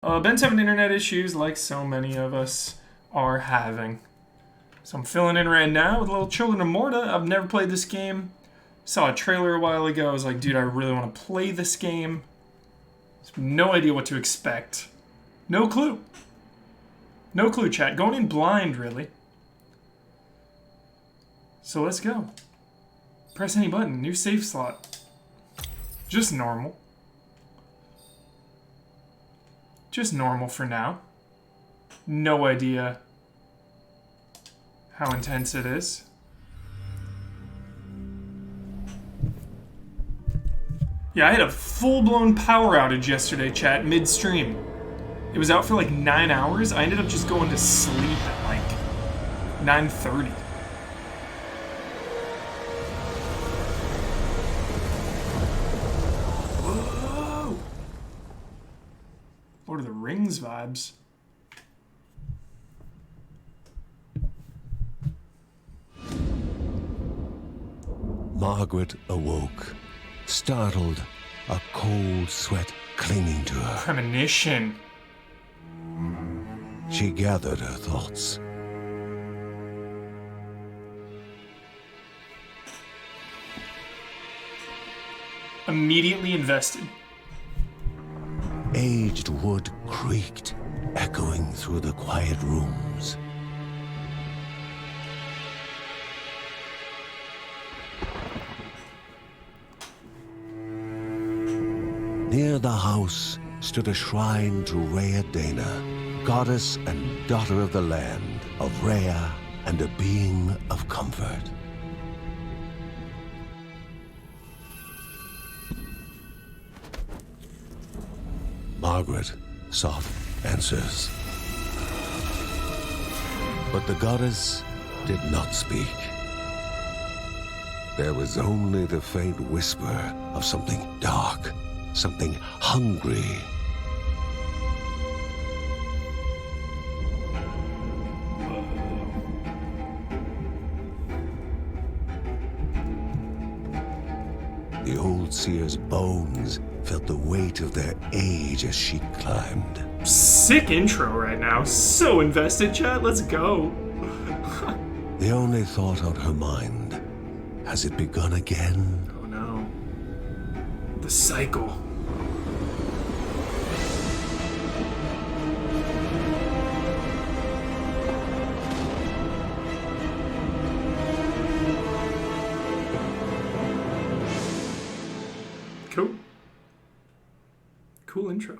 Ben's having internet issues like so many of us are having. So I'm filling in right now with a little Children of Morta. I've never played this game. Saw a trailer a while ago. I was like, dude, I really want to play this game. No idea what to expect. No clue. No clue, chat. Going in blind, really. So let's go. Press any button. New save slot. Just normal. Just normal for now. No idea how intense it is. Yeah, I had a full-blown power outage yesterday, chat, mid-stream. It was out for like 9 hours. I ended up just going to sleep at like 9:30. Whoa! Lord of the Rings vibes. Margaret awoke, startled, a cold sweat clinging to her. Premonition. She gathered her thoughts. Immediately invested. Aged wood creaked, echoing through the quiet rooms. Near the house stood a shrine to Rhea Dana, goddess and daughter of the land, of Rhea and a being of comfort. Margaret sought answers. But the goddess did not speak. There was only the faint whisper of something dark, something hungry. The old seer's bones felt the weight of their age as she climbed. Sick intro right now. So invested, chat. Let's go. The only thought on her mind, has it begun again? Oh no. The cycle. Cool. Cool intro.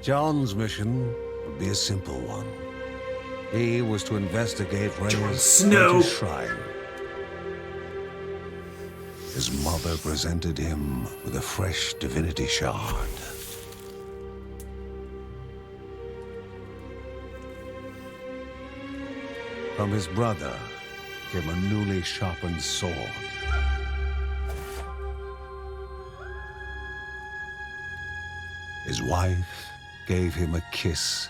John's mission would be a simple one. He was to investigate Rhea's Snow. haunted shrine. His mother presented him with a fresh divinity shard. From his brother came a newly sharpened sword. His wife gave him a kiss,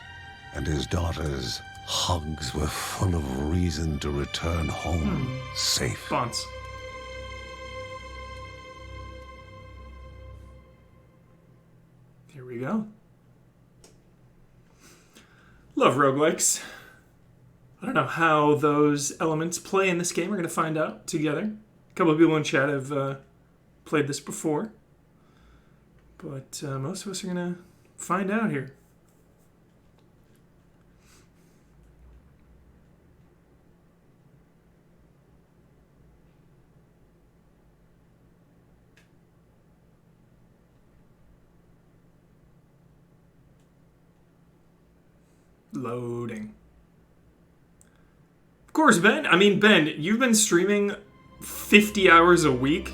and his daughter's hugs were full of reason to return home safe. Bonds. Here we go. Love roguelikes. I don't know how those elements play in this game. We're going to find out together. A couple of people in chat have played this before. But most of us are going to find out here. Loading. Of course, Ben. I mean, Ben, you've been streaming 50 hours a week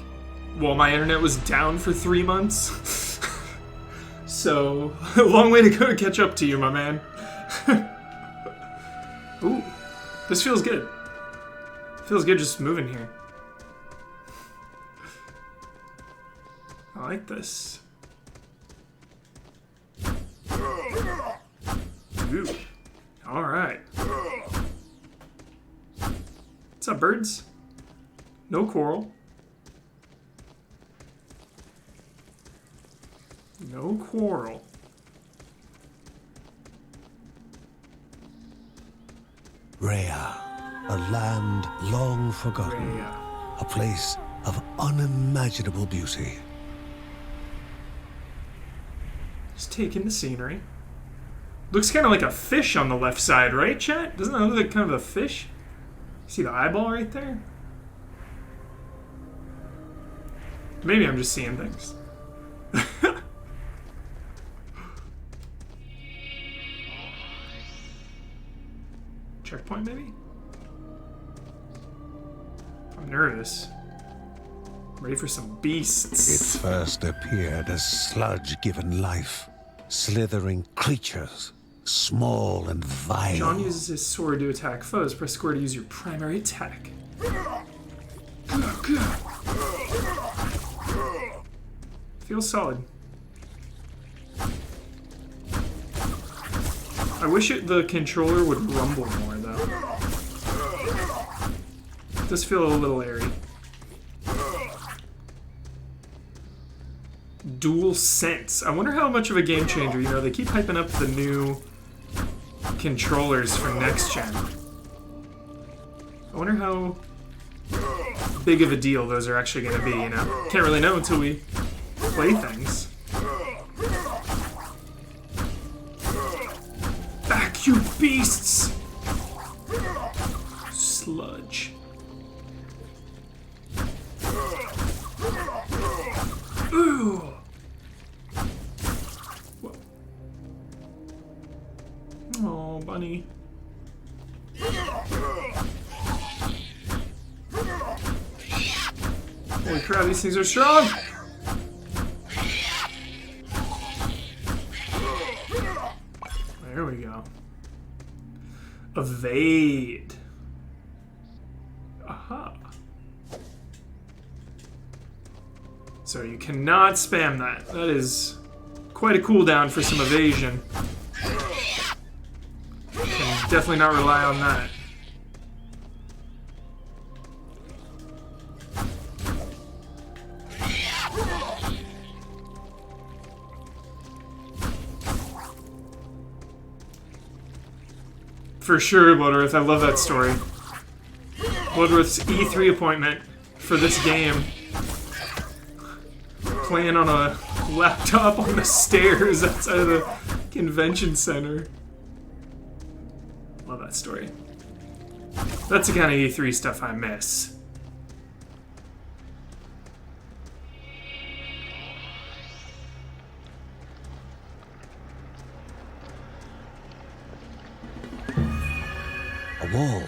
while my internet was down for 3 months. So, a long way to go to catch up to you, my man. Ooh, this feels good. Feels good just moving here. I like this. Ooh. All right. What's up, birds? No quarrel. No quarrel. Rhea, a land long forgotten. Rhea. A place of unimaginable beauty. Just taking the scenery. Looks kind of like a fish on the left side, right, chat? Doesn't that look like kind of a fish? See the eyeball right there? Maybe I'm just seeing things. Checkpoint, maybe? I'm nervous. I'm ready for some beasts. It first appeared as sludge given life. Slithering creatures, small and vile. John uses his sword to attack foes. Press square to use your primary attack. Feels solid. I wish the controller would rumble more, though. It does feel a little airy. Dual Sense. I wonder how much of a game changer, you know, they keep hyping up the new controllers for next gen. I wonder how big of a deal those are actually going to be, you know? Can't really know until we play things. Back, you beasts! Sludge. Ooh! Whoa. Oh, bunny. Holy crap, these things are strong! There we go. Evade. Aha. So you cannot spam that. That is quite a cooldown for some evasion. Can definitely not rely on that. For sure, Bloodworth. I love that story. Bloodworth's E3 appointment for this game. Playing on a laptop on the stairs outside of the convention center. Love that story. That's the kind of E3 stuff I miss. A wall,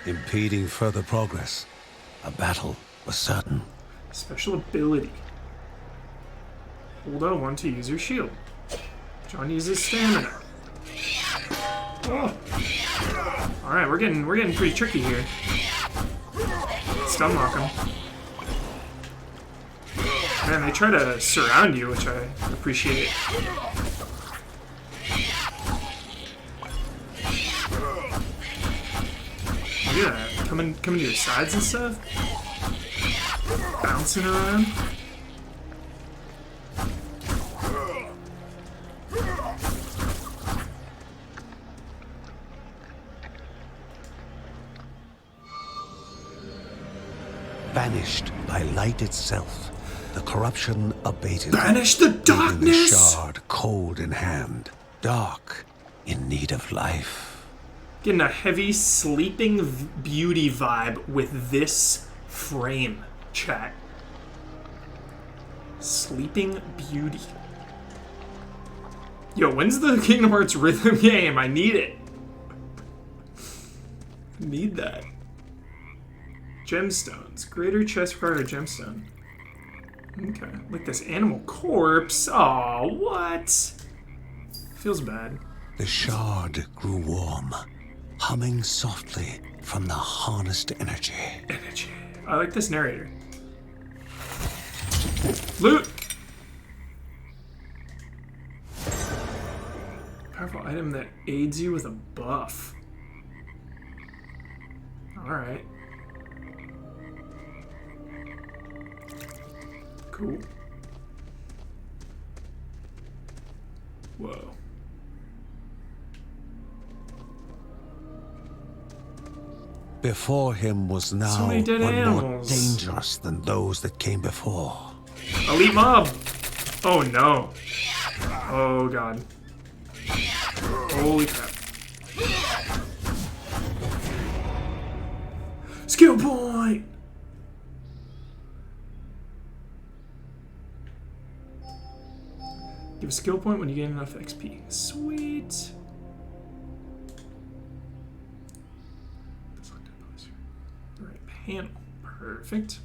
impeding further progress. A battle was certain. Special ability. Hold L1 to use your shield. John uses stamina. Oh. Alright, we're getting pretty tricky here. Stun lock him. Man, they try to surround you, which I appreciate. Look at that. Coming to your sides and stuff. Bouncing around. Banished by light itself, the corruption abated. Banish the Leaving the darkness! shard cold in hand, dark, in need of life. Getting a heavy Sleeping Beauty vibe with this frame, chat. Sleeping Beauty. Yo, when's the Kingdom Hearts rhythm game? I need it. I need that. Gemstones. Greater chest require a gemstone. Okay. Like this animal corpse. Aw, what? Feels bad. The shard grew warm, humming softly from the harnessed energy. Energy. I like this narrator. Loot! Powerful item that aids you with a buff. Alright. Cool. Whoa. Before him was now So many dead one more animals. dangerous than those that came before. Elite mob! Oh no. Oh god. Holy crap. Skill point! Give a skill point when you gain enough XP. Sweet. Right panel. Perfect.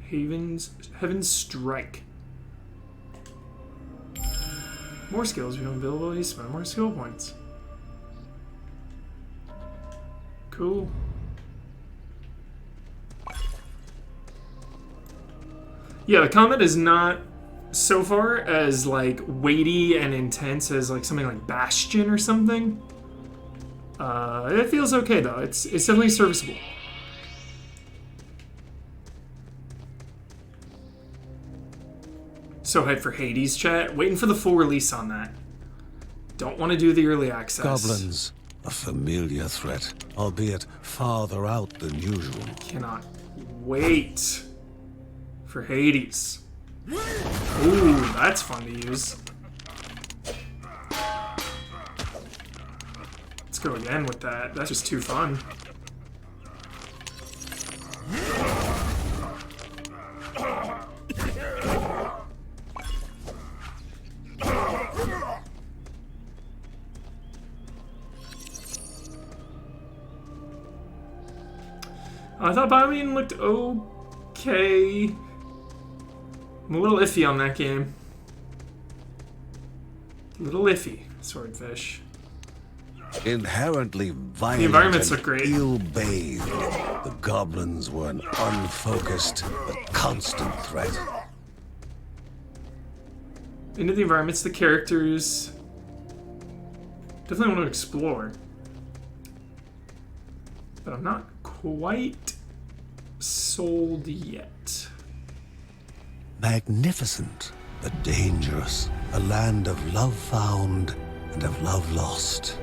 Heaven's Strike. More skills become available. You spend more skill points. Cool. Yeah, the combat is not so far as like weighty and intense as like something like Bastion or something. It feels okay though. It's definitely serviceable. So hyped for Hades, chat. Waiting for the full release on that. Don't want to do the early access. Goblins, a familiar threat, albeit farther out than usual. Cannot wait for Hades. Ooh, that's fun to use. Let's go again with that. That's just too fun. I thought Biomune looked okay. I'm a little iffy on that game. A little iffy, Swordfish. Inherently violent The environments and look great. ill-bathed, the goblins were an unfocused but constant threat. Into the environments, the characters. Definitely want to explore. But I'm not quite sold yet. Magnificent, but dangerous. A land of love found and of love lost.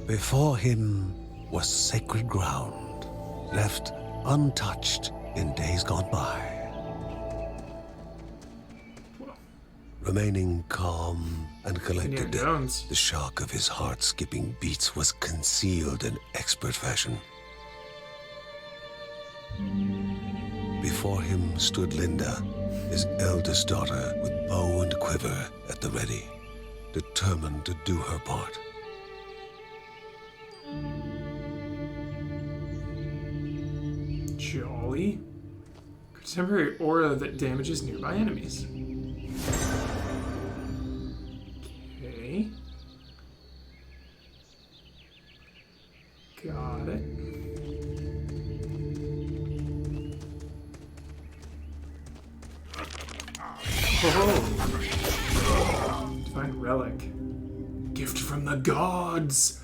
Before him was sacred ground, left untouched in days gone by. Remaining calm and collected, Indiana Jones. the shock of his heart-skipping beats was concealed in expert fashion. Before him stood Linda, his eldest daughter, with bow and quiver at the ready, determined to do her part. Jolly. Contemporary aura that damages nearby enemies. Okay. Got it. Oh. Divine relic. Gift from the gods.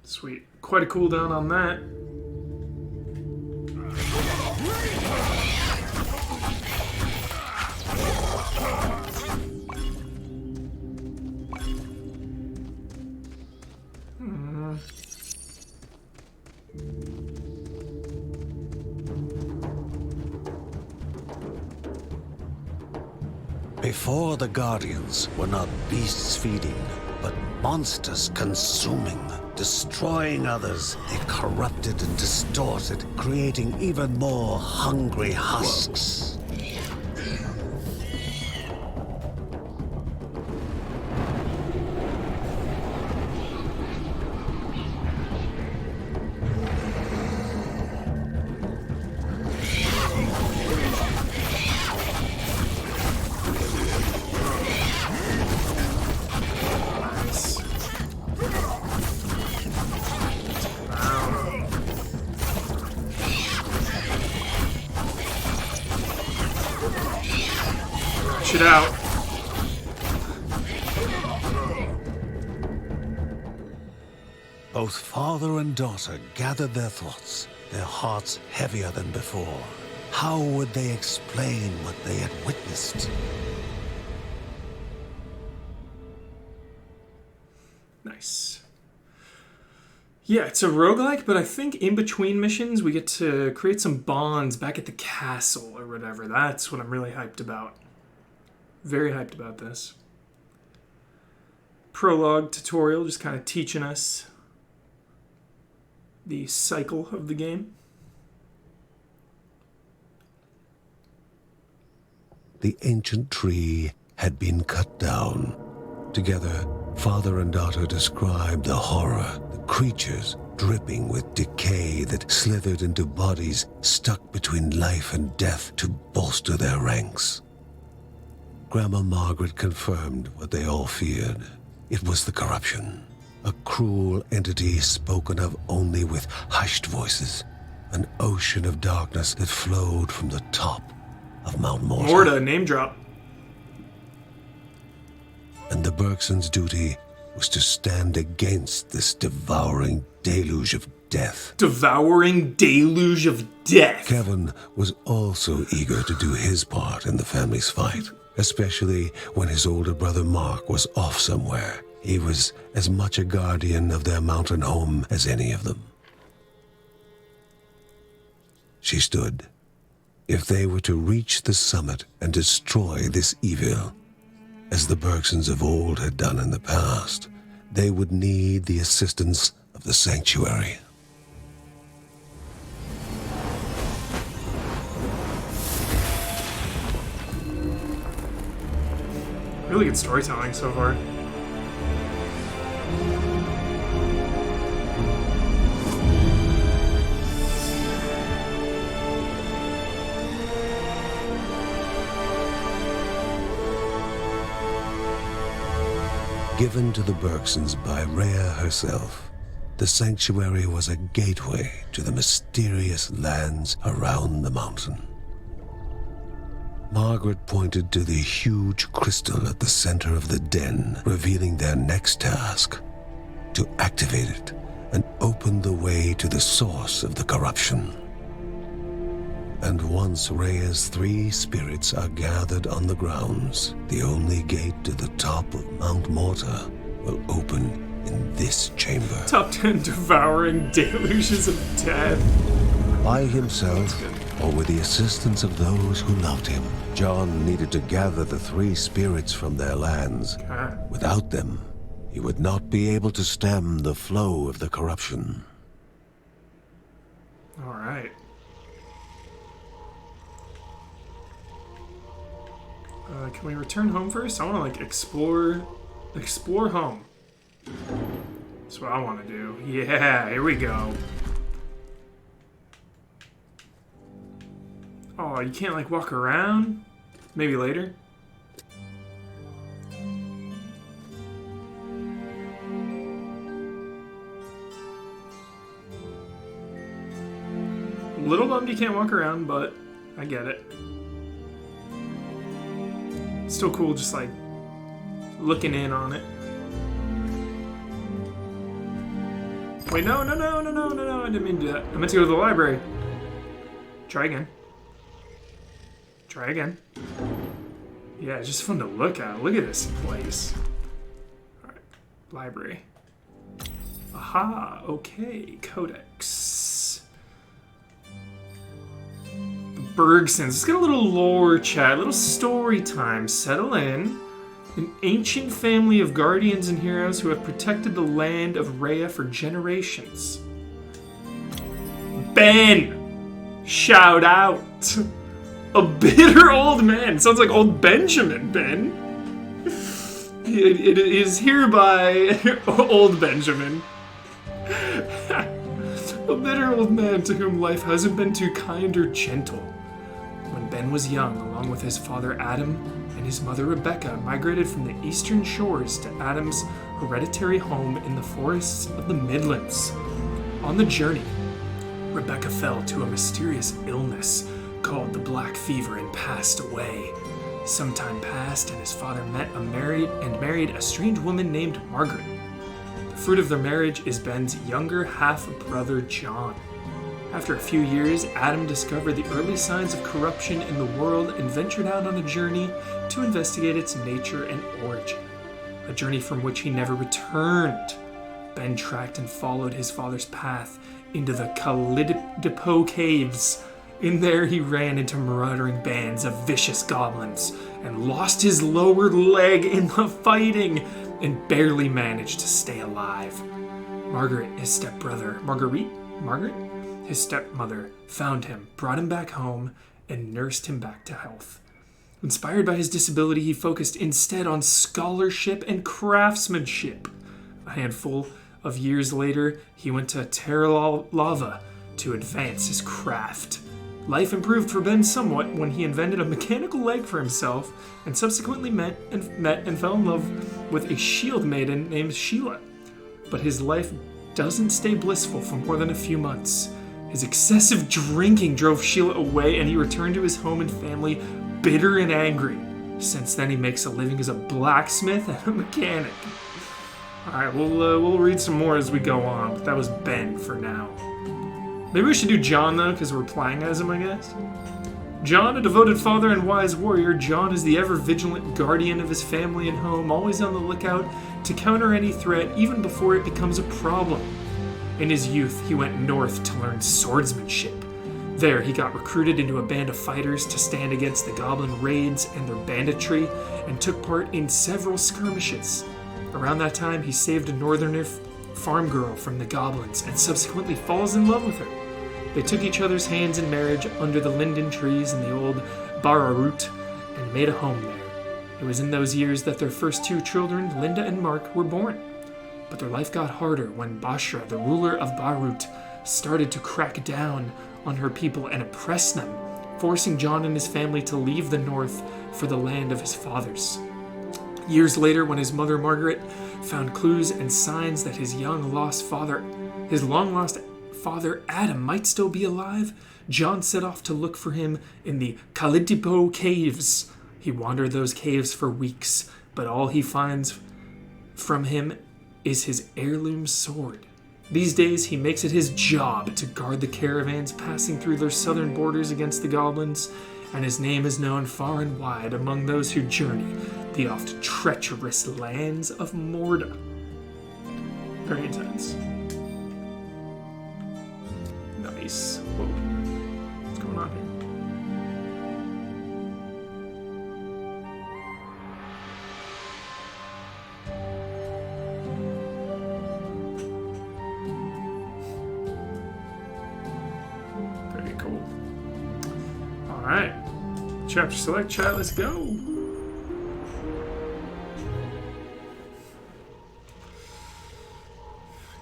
Sweet. Quite a cooldown on that. Before the Guardians were not beasts feeding, but monsters consuming, destroying others. They corrupted and distorted, creating even more hungry husks. Dish it out. Both father and daughter gathered their thoughts, their hearts heavier than before. How would they explain what they had witnessed? Nice. Yeah, it's a roguelike, but I think in between missions we get to create some bonds back at the castle or whatever. That's what I'm really hyped about. Very hyped about this. Prologue tutorial just kind of teaching us the cycle of the game. The ancient tree had been cut down. Together, father and daughter described the horror, the creatures dripping with decay that slithered into bodies stuck between life and death to bolster their ranks. Grandma Margaret confirmed what they all feared. It was the corruption. A cruel entity spoken of only with hushed voices. An ocean of darkness that flowed from the top of Mount Morta. Morta, name drop. And the Bergsons' duty was to stand against this devouring deluge of death. Devouring deluge of death. Kevin was also eager to do his part in the family's fight, especially when his older brother Mark was off somewhere. He was as much a guardian of their mountain home as any of them. She stood. If they were to reach the summit and destroy this evil, as the Bergsons of old had done in the past, they would need the assistance of the sanctuary. Really good storytelling so far. Given to the Bergsons by Rhea herself, the sanctuary was a gateway to the mysterious lands around the mountain. Margaret pointed to the huge crystal at the center of the den, revealing their next task: to activate it and open the way to the source of the corruption. And once Rhea's 3 spirits are gathered on the grounds, the only gate to the top of Mount Morta will open in this chamber. Top 10 devouring deluges of death. By himself, or with the assistance of those who loved him, John needed to gather the 3 spirits from their lands. Without them, he would not be able to stem the flow of the corruption. All right. Can we return home first? I want to explore home. That's what I want to do. Yeah, here we go. Oh, you can't walk around? Maybe later? A little bummed you can't walk around, but I get it. Still cool, just looking in on it. Wait, no, I didn't mean to do that. I meant to go to the library. Try again. Yeah, it's just fun to look at. Look at this place. Alright, library. Aha, okay, codex. Bergsons. Let's get a little lore chat, a little story time. Settle in. An ancient family of guardians and heroes who have protected the land of Rhea for generations. Ben! Shout out! A bitter old man. Sounds like old Benjamin, Ben. It is hereby old Benjamin. A bitter old man to whom life hasn't been too kind or gentle. When Ben was young, along with his father Adam and his mother Rebecca, migrated from the eastern shores to Adam's hereditary home in the forests of the Midlands. On the journey, Rebecca fell to a mysterious illness called the Black Fever and passed away. Some time passed, and his father married a strange woman named Margaret. The fruit of their marriage is Ben's younger half-brother John. After a few years, Adam discovered the early signs of corruption in the world and ventured out on a journey to investigate its nature and origin. A journey from which he never returned. Ben tracked and followed his father's path into the Kalidipo caves. In there, he ran into marauding bands of vicious goblins and lost his lower leg in the fighting and barely managed to stay alive. Margaret, his stepmother, found him, brought him back home, and nursed him back to health. Inspired by his disability, he focused instead on scholarship and craftsmanship. A handful of years later, he went to Terra Lava to advance his craft. Life improved for Ben somewhat when he invented a mechanical leg for himself and subsequently met and fell in love with a shield maiden named Sheila. But his life doesn't stay blissful for more than a few months. His excessive drinking drove Sheila away, and he returned to his home and family bitter and angry. Since then, he makes a living as a blacksmith and a mechanic. Alright, we'll read some more as we go on, but that was Ben for now. Maybe we should do John, though, because we're playing as him, I guess. John, a devoted father and wise warrior, John is the ever-vigilant guardian of his family and home, always on the lookout to counter any threat, even before it becomes a problem. In his youth, he went north to learn swordsmanship. There, he got recruited into a band of fighters to stand against the goblin raids and their banditry, and took part in several skirmishes. Around that time, he saved a northerner farm girl from the goblins, and subsequently falls in love with her. They took each other's hands in marriage under the linden trees in the old Bararut, and made a home there. It was in those years that their first two children, Linda and Mark, were born. But their life got harder when Bashra, the ruler of Barut, started to crack down on her people and oppress them, forcing John and his family to leave the north for the land of his fathers. Years later, when his mother Margaret found clues and signs that his long-lost father Adam might still be alive, John set off to look for him in the Kalidipo caves. He wandered those caves for weeks, but all he finds from him is his heirloom sword. These days, he makes it his job to guard the caravans passing through their southern borders against the goblins, and his name is known far and wide among those who journey the oft treacherous lands of Morta. Very intense. Nice. Whoa. What's going on here? Very cool. Alright. Chapter select, chat, let's go.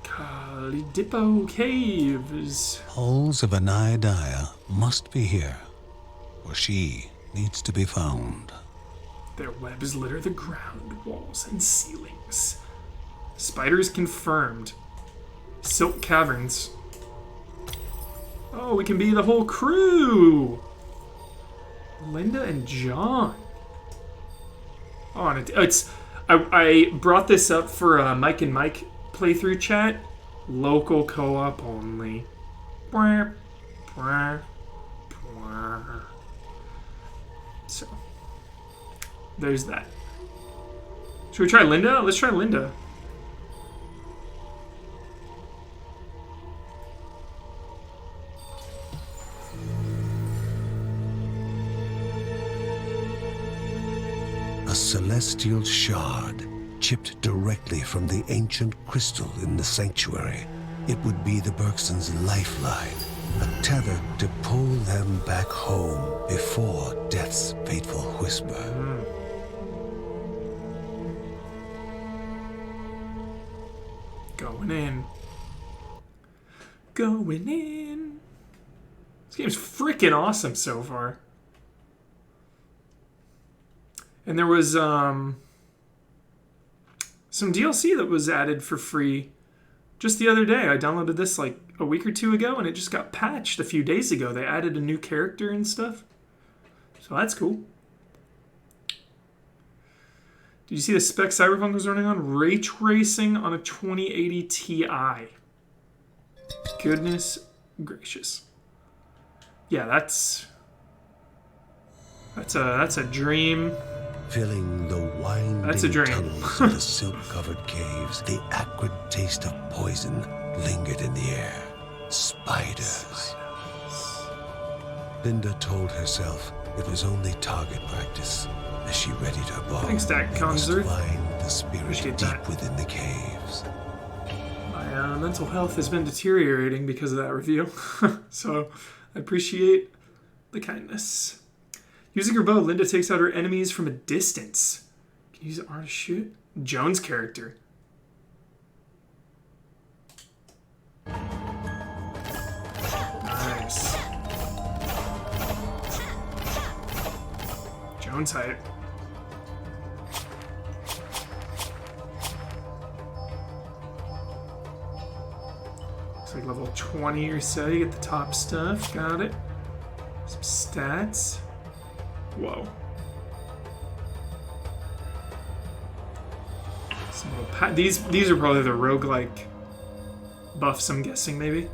Kalidipo Caves. Halls of Anaiadaya must be here, for she needs to be found. Their webs litter the ground, walls, and ceilings. Spiders confirmed. Silk caverns. Oh, we can be the whole crew! Linda and John. Oh, and I brought this up for Mike and Mike playthrough chat. Local co-op only. So, there's that. Should we try Linda? Let's try Linda. A celestial shard, chipped directly from the ancient crystal in the sanctuary. It would be the Bergsons' lifeline, a tether to pull them back home before death's fateful whisper. Going in. Going in. This game's freaking awesome so far. And there was some DLC that was added for free just the other day. I downloaded this like a week or two ago, and it just got patched a few days ago. They added a new character and stuff. So that's cool. Did you see the spec Cyberpunk was running on? Ray tracing on a 2080 Ti. Goodness gracious. Yeah, that's a dream. Filling the winding That's a dream. tunnels of the silk-covered caves, the acrid taste of poison lingered in the air. Spiders. Linda told herself it was only target practice as she readied her bomb. Thanks, Dak They must Conzer. find the spirit Appreciate deep that. within the caves. My mental health has been deteriorating because of that review. So I appreciate the kindness. Using her bow, Linda takes out her enemies from a distance. Can you use R to shoot? Jones' character. Nice. Jones height. Looks like level 20 or so. You get the top stuff. Got it. Some stats. Whoa. Some little these are probably the roguelike buffs, I'm guessing, maybe.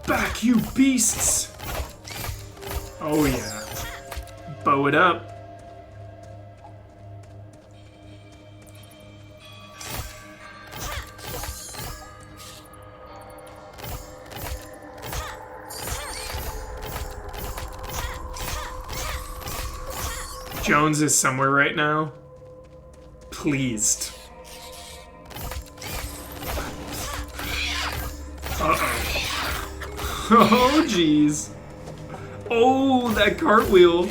Back, you beasts! Oh yeah. Bow it up. Jones is somewhere right now. Pleased. Uh-oh. Oh, jeez. Oh, that cartwheel.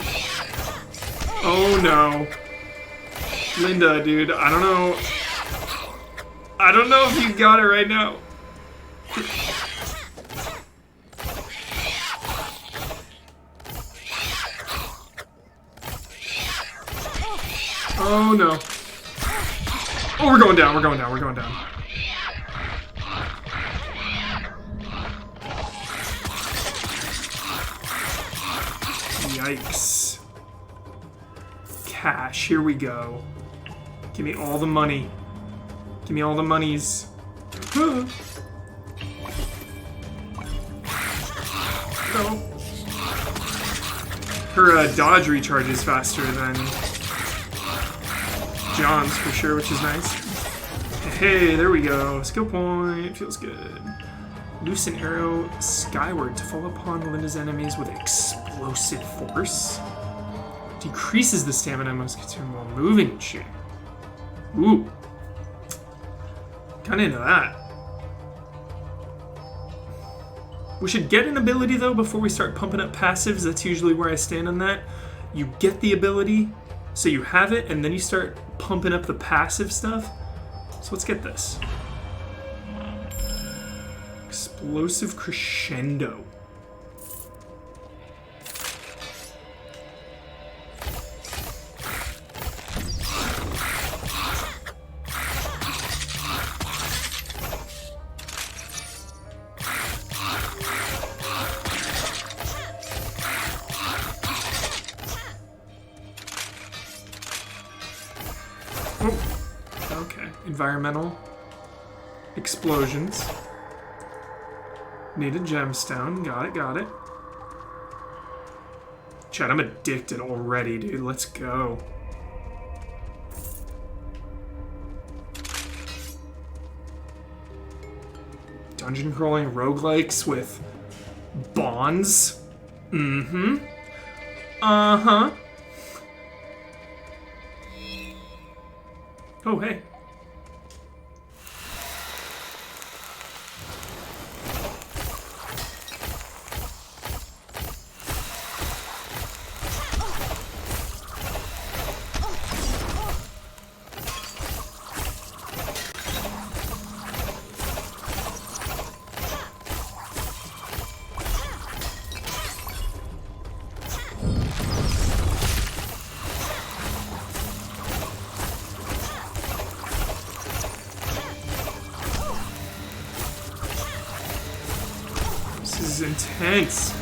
Oh, no. Linda, dude, I don't know. I don't know if you got it right now. Oh, no. Oh, we're going down, we're going down, we're going down. Yikes. Cash, here we go. Give me all the money. Give me all the monies. No. Her dodge recharges faster than John's for sure, which is nice. Hey, there we go. Skill point. Feels good. Loose an arrow skyward to fall upon Linda's enemies with explosive force. Decreases the stamina most consumed while moving and shooting. Ooh. Kinda into that. We should get an ability though before we start pumping up passives. That's usually where I stand on that. You get the ability, so you have it, and then you start pumping up the passive stuff. So let's get this. Explosive crescendo. Okay, environmental explosions. Need a gemstone. Got it, got it. Chad, I'm addicted already, dude. Let's go. Dungeon crawling roguelikes with bonds. Mm-hmm. Uh-huh. Oh, hey. intense.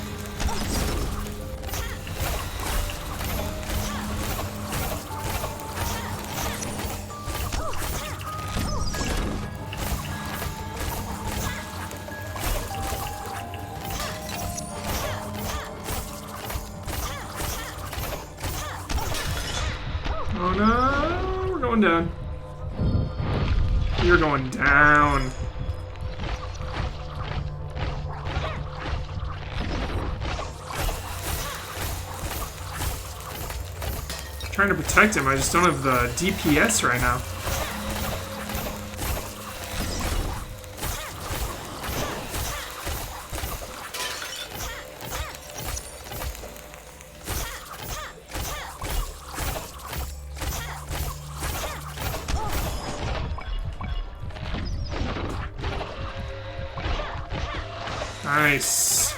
Oh no, we're going down. You're going down. I'm trying to protect him, I just don't have the DPS right now. Nice.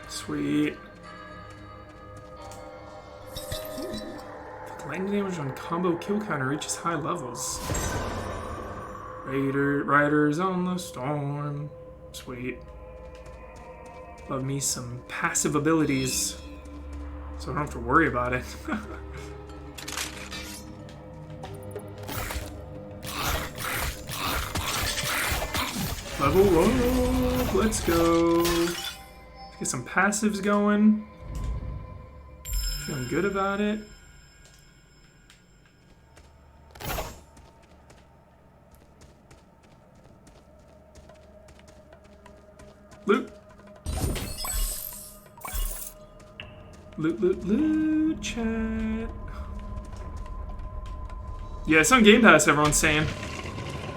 Sweet. The lightning damage on combo kill counter reaches high levels. Riders on the storm. Sweet. Love me some passive abilities, so I don't have to worry about it. Level up, let's go. Let's get some passives going. Feeling good about it. Loot. Loot, loot, loot, chat. Yeah, it's on Game Pass, everyone's saying.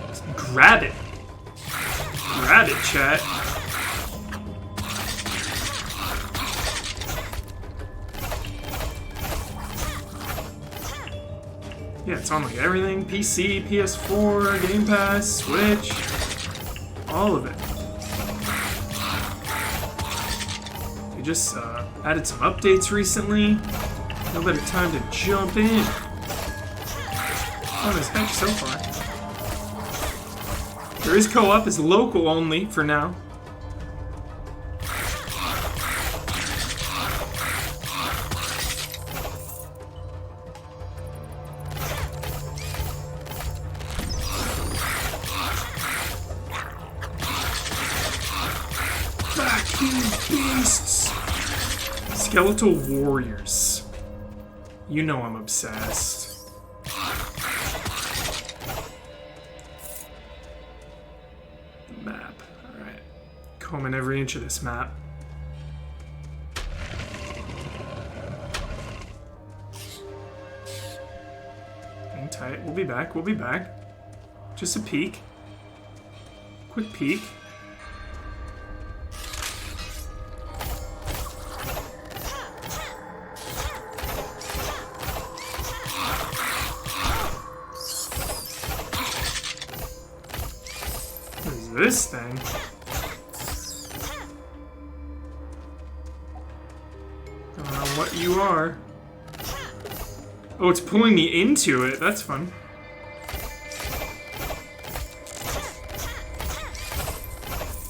Just grab it. Grab it, chat. Yeah, it's on like everything. PC, PS4, Game Pass, Switch. All of it. They just added some updates recently. No better time to jump in. Fun as heck so far. There is co-op, it's local only for now. Vacuum beasts! Skeletal warriors. You know I'm obsessed. Map. Alright. Combing every inch of this map. Hang tight. We'll be back. We'll be back. Just a peek. Quick peek. This thing. I don't know what you are. Oh, it's pulling me into it. That's fun.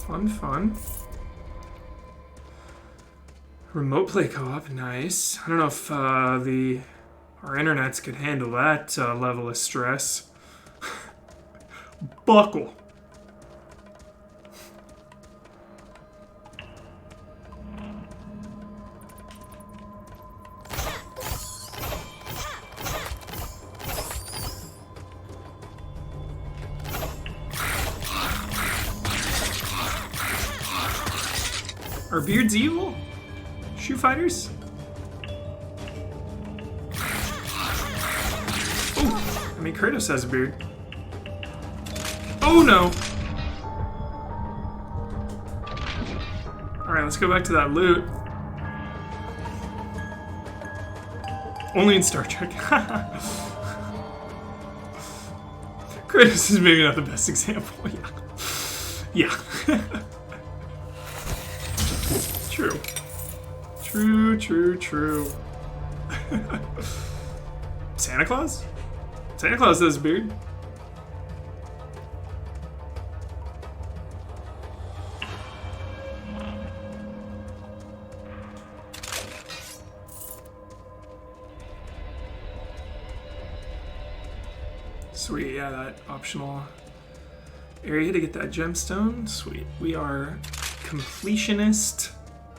Fun, fun. Remote play co-op, nice. I don't know if our internets could handle that level of stress. Buckle. Are beards evil? Shoe fighters? Oh, I mean Kratos has a beard. Oh no! Alright, let's go back to that loot. Only in Star Trek. Kratos is maybe not the best example, yeah. Yeah. True. True, true, true. Santa Claus? Santa Claus has a beard. Sweet, yeah, that optional area to get that gemstone. Sweet. We are completionist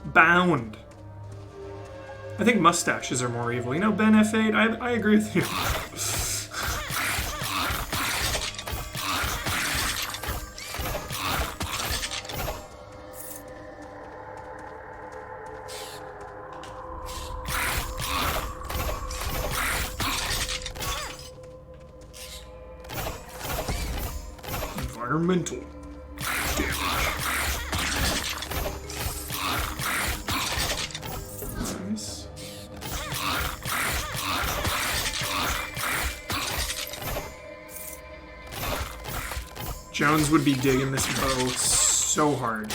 bound. I think mustaches are more evil. You know, Ben F8, I agree with you. Environmental damage. Nice. Jones would be digging this bow so hard.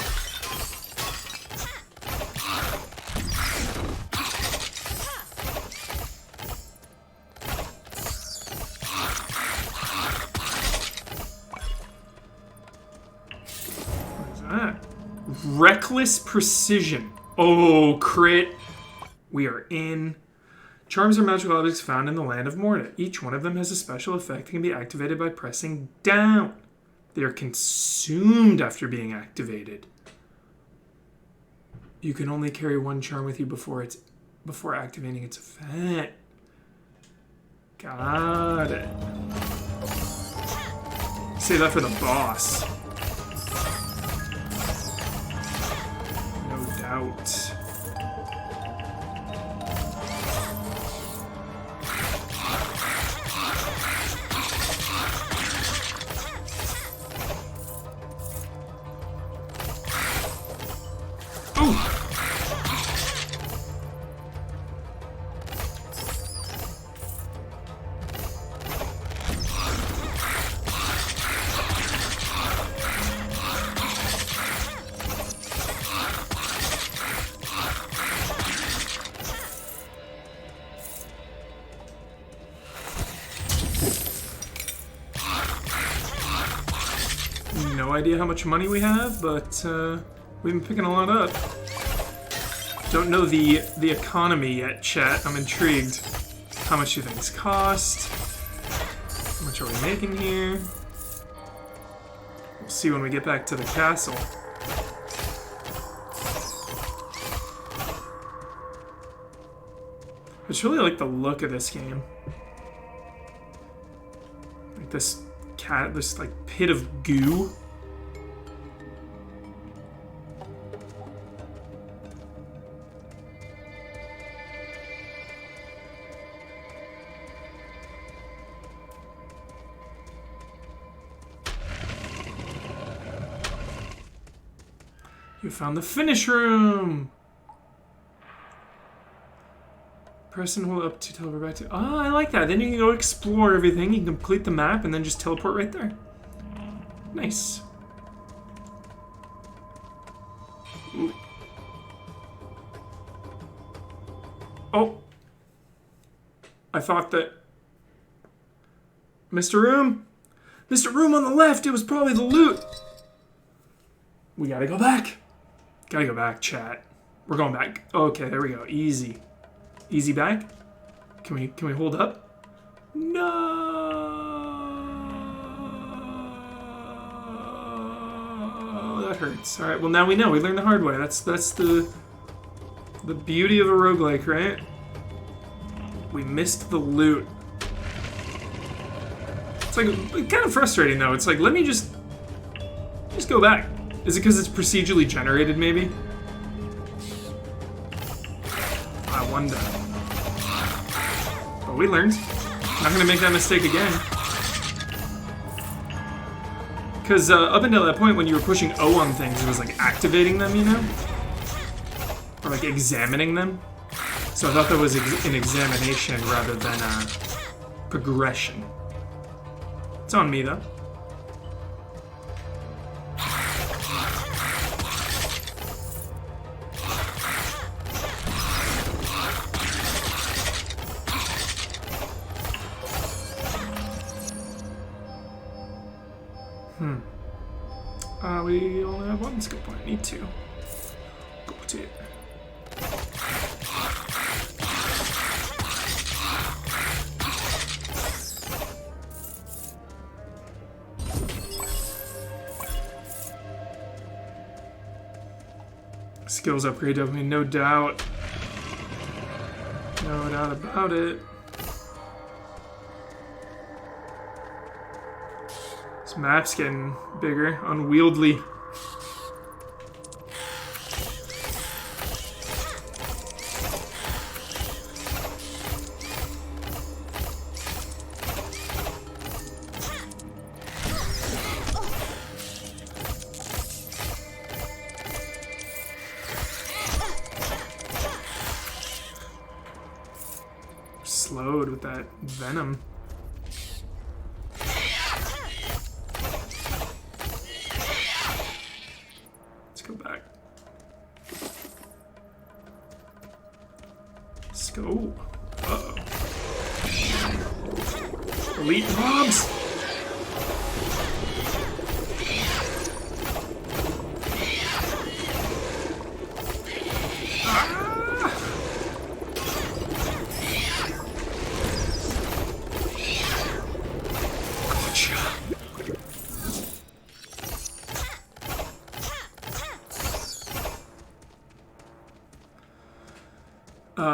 Reckless precision. Oh, crit. We are in. Charms are magical objects found in the land of Morta. Each one of them has a special effect that can be activated by pressing down. They are consumed after being activated. You can only carry one charm with you before activating its effect. Got it. Save that for the boss. Out. No idea how much money we have, but we've been picking a lot up. Don't know the economy yet, chat. I'm intrigued. How much do things cost? How much are we making here? We'll see when we get back to the castle. I just really like the look of this game. Like this like pit of goo. You found the finish room! Press and hold up to teleport back to... Oh, I like that. Then you can go explore everything. You can complete the map and then just teleport right there. Nice. Ooh. Oh. I thought that... Mr. Room? Mr. Room on the left! It was probably the loot! We gotta go back. Gotta go back, chat. We're going back. Okay, there we go. Easy. Easy back? Can we hold up? No, that hurts. All right, well now we know. We learned the hard way. That's the beauty of a roguelike, right? We missed the loot. It's like kind of frustrating though. It's like let me just go back. Is it because it's procedurally generated, maybe? I wonder. But we learned. Not gonna make that mistake again. Because up until that point, when you were pushing O on things, it was like activating them, you know? Or like examining them. So I thought that was an examination rather than a progression. It's on me, though. We only have one skill point. Need two. Got it. Skills upgrade dopamine, no doubt. No doubt about it. This map's getting bigger, unwieldy. Slowed with that venom. Let's go back. Let's go. Uh-oh. Elite mobs!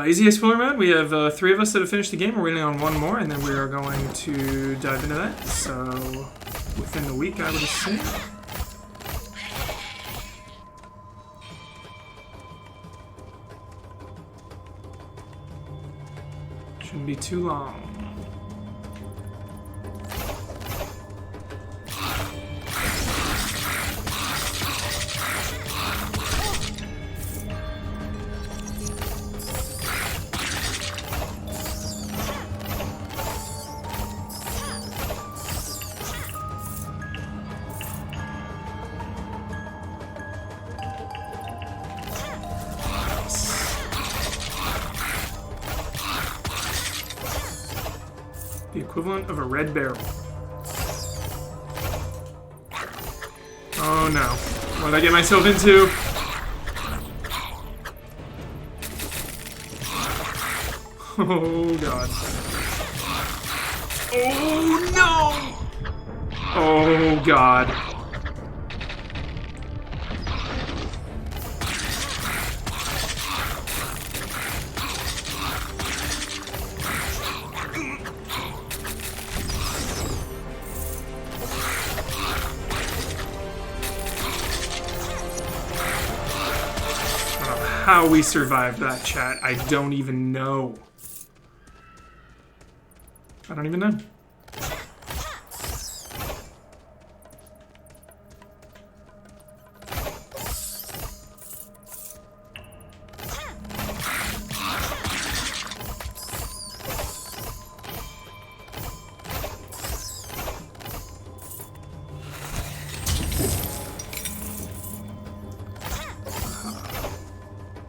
Easy Explorer mode. We have 3 of us that have finished the game. We're waiting on 1 more, and then we are going to dive into that. So, within the week, I would assume. Shouldn't be too long. The equivalent of a red barrel. Oh no. What did I get myself into? Oh god. Oh no! Oh god. How we survived that, chat, I don't even know. I don't even know.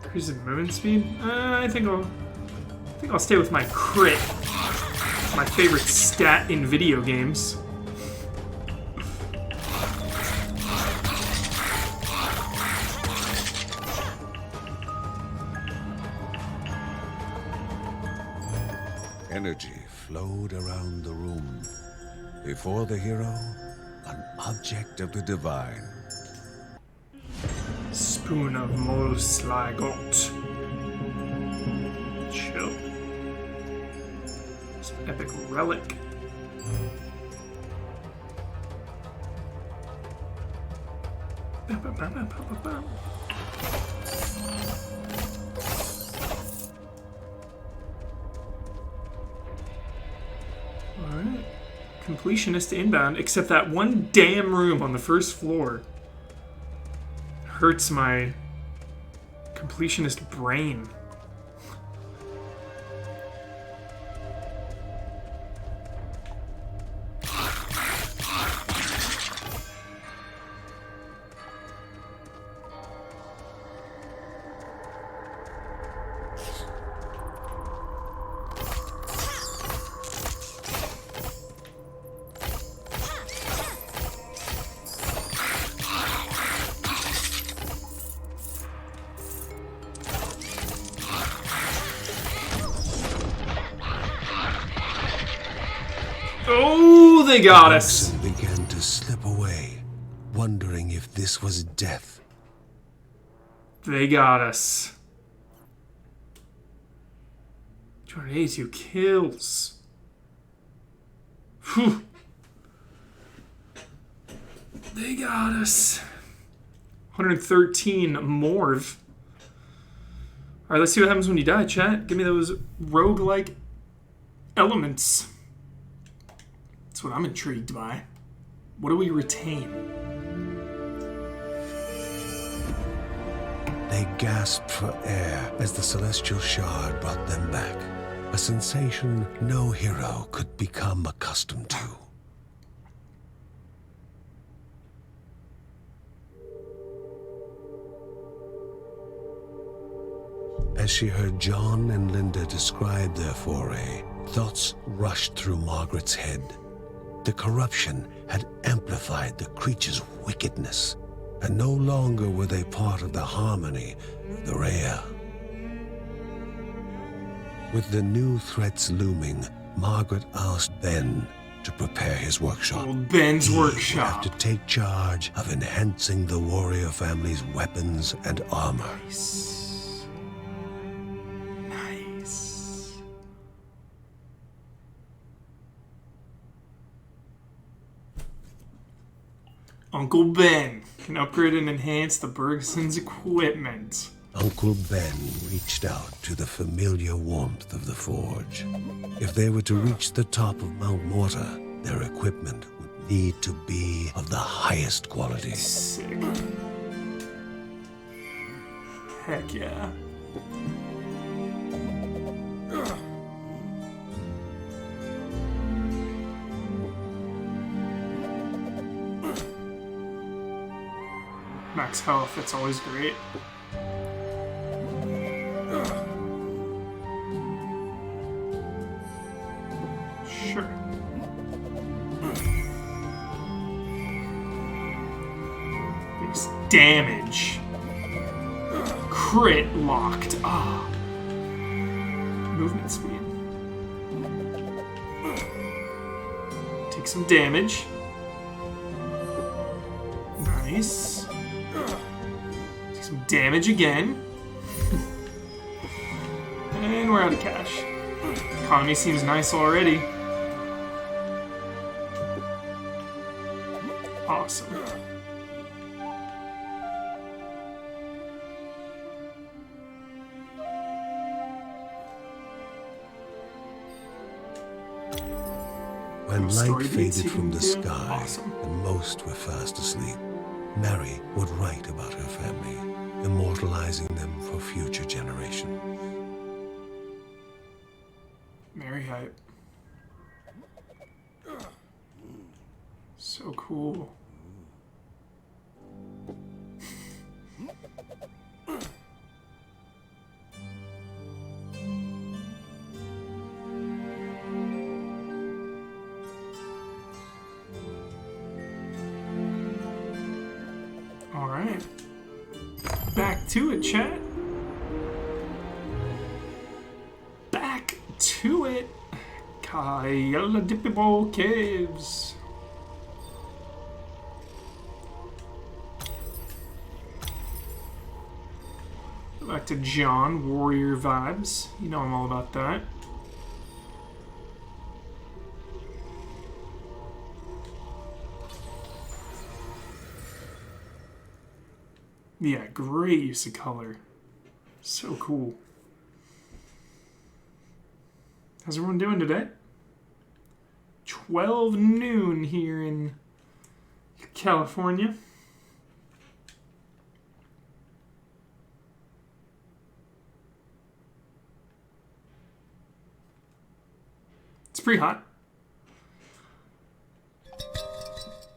Increase in movement speed? I think I'll stay with my crit. My favorite stat in video games. Energy flowed around the room. Before the hero, an object of the divine. Spoon of Mos Sligot. Chill. Some epic relic. Alright. Completionist inbound, except that one damn room on the first floor hurts my completionist brain. Oh, they got us. Wilson began to slip away, wondering if this was death. They got us. 282 kills. Whew. They got us. 113 Morv. Alright, let's see what happens when you die, chat. Give me those roguelike elements. That's what I'm intrigued by. What do we retain? They gasped for air as the celestial shard brought them back. A sensation no hero could become accustomed to. As she heard John and Linda describe their foray, thoughts rushed through Margaret's head. The corruption had amplified the creature's wickedness, and no longer were they part of the harmony of the Rhea. With the new threats looming, Margaret asked Ben to prepare his workshop. Old Ben's He workshop. would have to take charge of enhancing the warrior family's weapons and armor. Nice. Nice. Uncle Ben can upgrade and enhance the Bergsons' equipment. Uncle Ben reached out to the familiar warmth of the forge. If they were to reach the top of Mount Morta, their equipment would need to be of the highest quality. Sick. Heck yeah. Max health, that's always great. Sure. Base damage. Crit locked. Ah. Movement speed. Take some damage. Nice. Take some damage again. And we're out of cash. Economy seems nice already. Awesome. When Story light beats faded you from can the do. sky Awesome. and most were fast asleep, Mary would write about her family, immortalizing them for future generations. Mary hype. So cool. All right. Back to it, chat. Back to it. Kayala Dippable Caves. Back to John, warrior vibes. You know I'm all about that. Yeah, great use of color. So cool. How's everyone doing today? 12 noon here in California. It's pretty hot.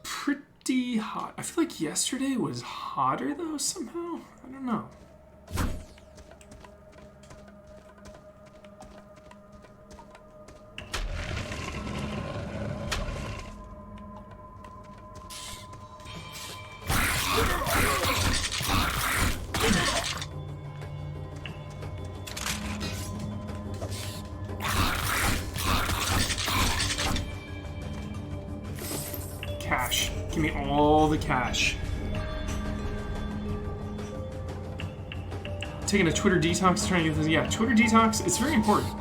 Pretty hot. I feel like yesterday was hotter though somehow. I don't know. Cash. Give me all the cash. taking a Twitter detox, trying to get this. Yeah, Twitter detox, it's very important.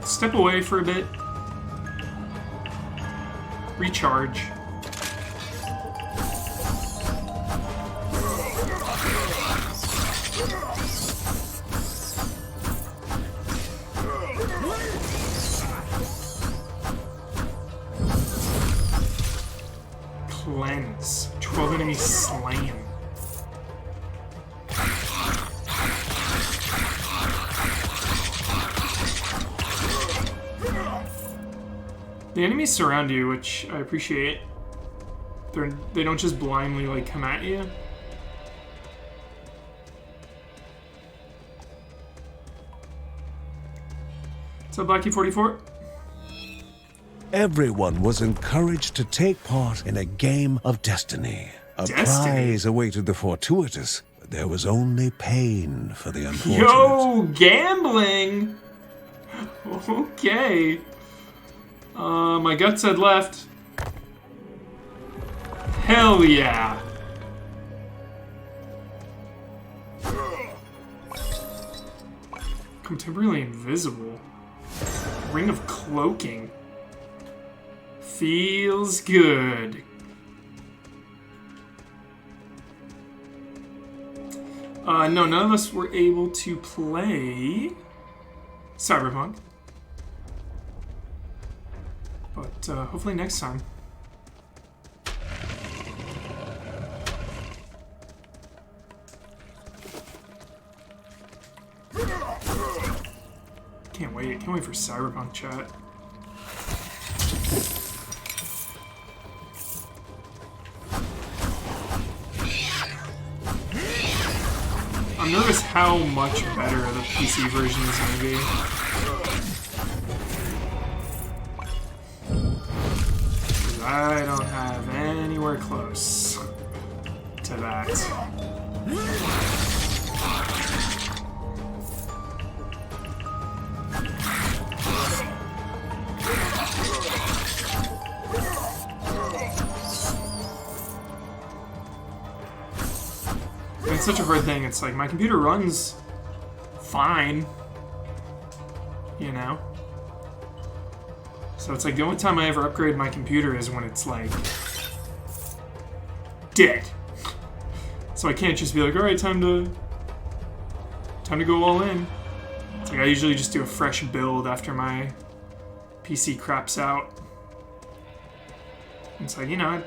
Step away for a bit. Recharge. Cleanse. 12 enemies slain. The enemies surround you, which I appreciate. They don't just blindly like come at you. What's up, Blackie44? Everyone was encouraged to take part in a game of destiny. A prize awaited the fortuitous, but there was only pain for the unfortunate. Yo, gambling! Okay. My gut said left. Hell yeah. Contemporarily invisible. Ring of cloaking. Feels good. No, none of us were able to play Cyberpunk. But hopefully next time. Can't wait. Can't wait for Cyberpunk chat. I'm nervous how much better the PC version is going to be. Because I don't have anywhere close to that. It's such a hard thing. It's like my computer runs fine, you know? So it's like the only time I ever upgrade my computer is when it's like dead. So I can't just be like, all right, time to go all in. It's like I usually just do a fresh build after my PC craps out. It's like, you know, I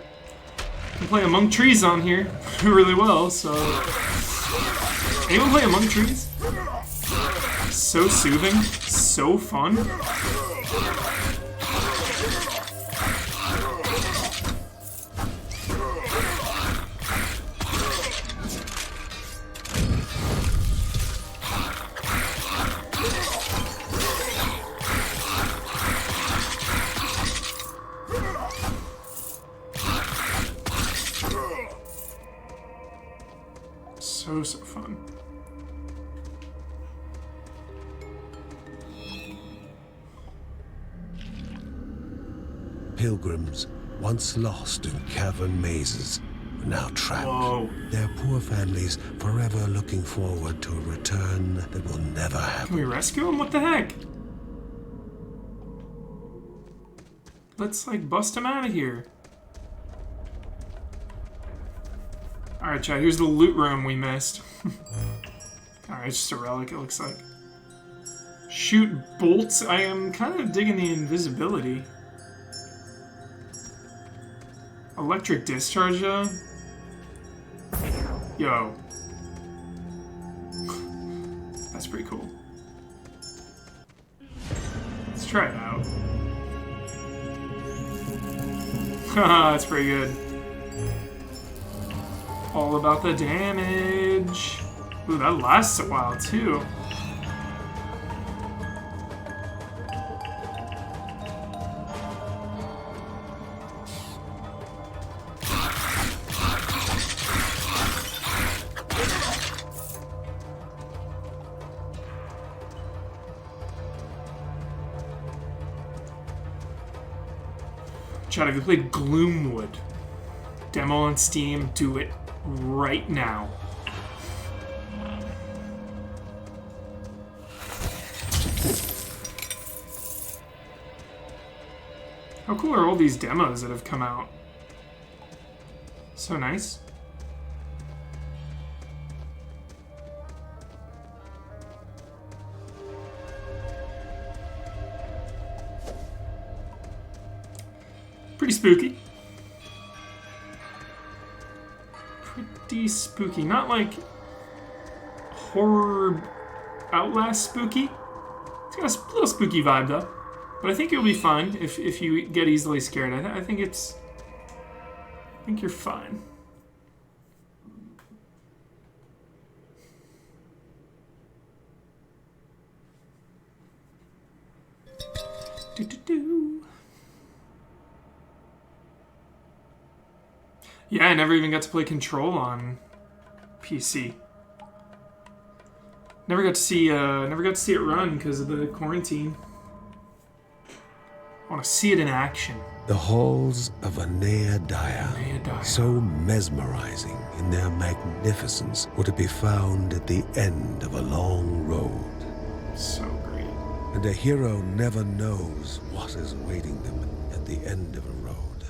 can play Among Trees on here really well, so... Anyone play Among Trees? So soothing, so fun. So fun. Pilgrims, once lost in cavern mazes, are now trapped. Whoa. Their poor families forever looking forward to a return that will never happen. Can we rescue him? What the heck? Let's, like, bust him out of here. Alright, chat, here's the loot room we missed. Alright, it's just a relic, it looks like. Shoot bolts. I am kind of digging the invisibility. Electric discharge, though? Yo. That's pretty cool. Let's try it out. Haha, that's pretty good. All about the damage. Ooh, that lasts a while, too. Chad, have you played Gloomwood? Demo on Steam, do it right now. How cool are all these demos that have come out? So nice. Pretty spooky. Pretty spooky. Not like horror Outlast spooky. It's got a little spooky vibe though. But I think you'll be fine if you get easily scared. I think you're fine. Yeah, I never even got to play Control on PC. Never got to see it run because of the quarantine. I want to see it in action. The halls of Anea-Daya, so mesmerizing in their magnificence, were to be found at the end of a long road. So great. And a hero never knows what is awaiting them at the end of a road.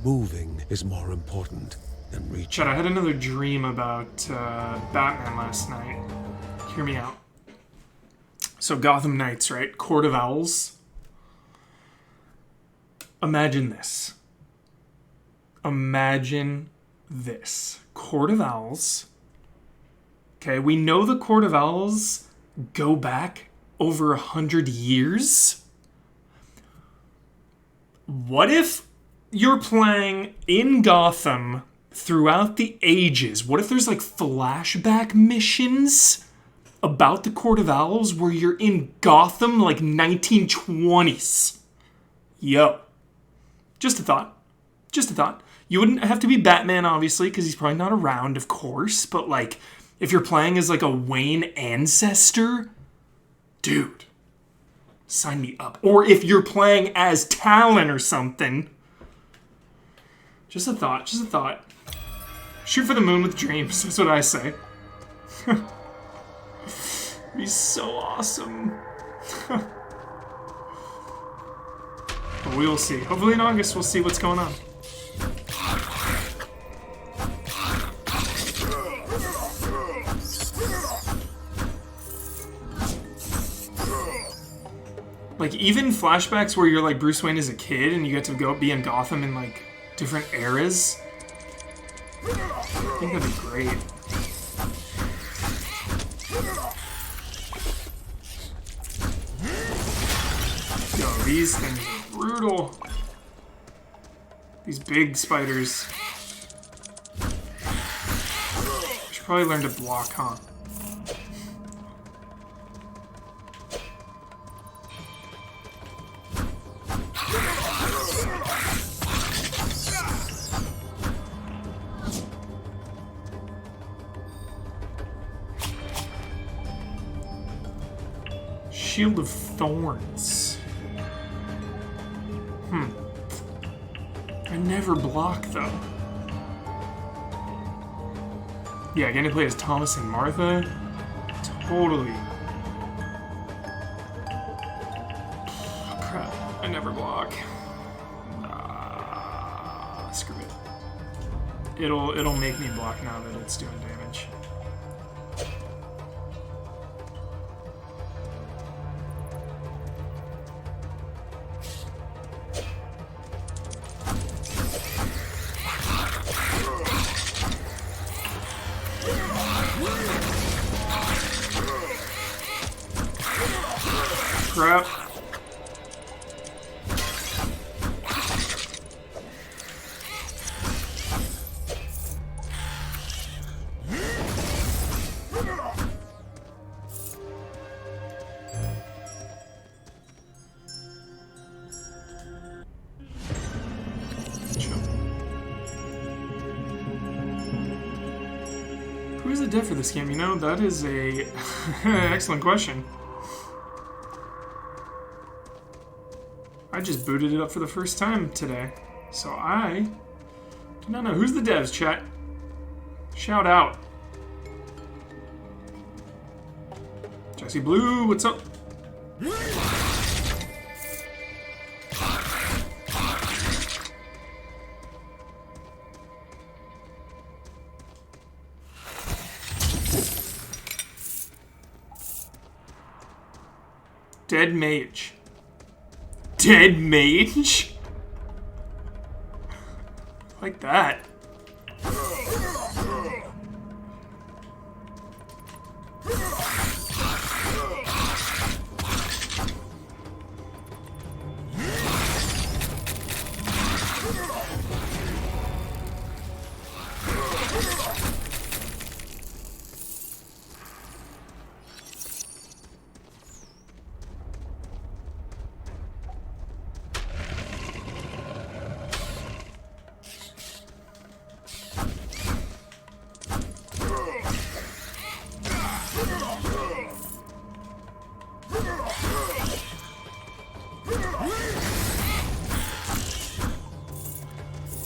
Moving is more important than reaching. Chad, I had another dream about Batman last night. Hear me out. So Gotham Knights, right? Court of Owls. Imagine this. Imagine this. Court of Owls. Okay, we know the Court of Owls go back over 100 years. What if you're playing in Gotham throughout the ages? What if there's like flashback missions about the Court of Owls where you're in Gotham like 1920s? Yo. Just a thought. Just a thought. You wouldn't have to be Batman, obviously, because he's probably not around, of course. But, like, if you're playing as, like, a Wayne ancestor, dude, sign me up. Or if you're playing as Talon or something. Just a thought. Just a thought. Shoot for the moon with dreams. That's what I say. Be so awesome. But we'll see. Hopefully in August we'll see what's going on. Like, even flashbacks where you're like Bruce Wayne as a kid and you get to go be in Gotham in like different eras. I think that'd be great. Yo, these things are brutal. These big spiders. Should probably learn to block, huh? Shield of Thorns. I never block, though. Yeah, getting to play as Thomas and Martha? Totally. Crap, I never block. Screw it. It'll make me block now that it's doing damage. Crap. Who is the dev for this game? You know, that is a excellent question. I just booted it up for the first time today, so I do not know. Who's the devs, chat? Shout out. Jesse Blue, what's up? Dead mage. Dead mage? Like that.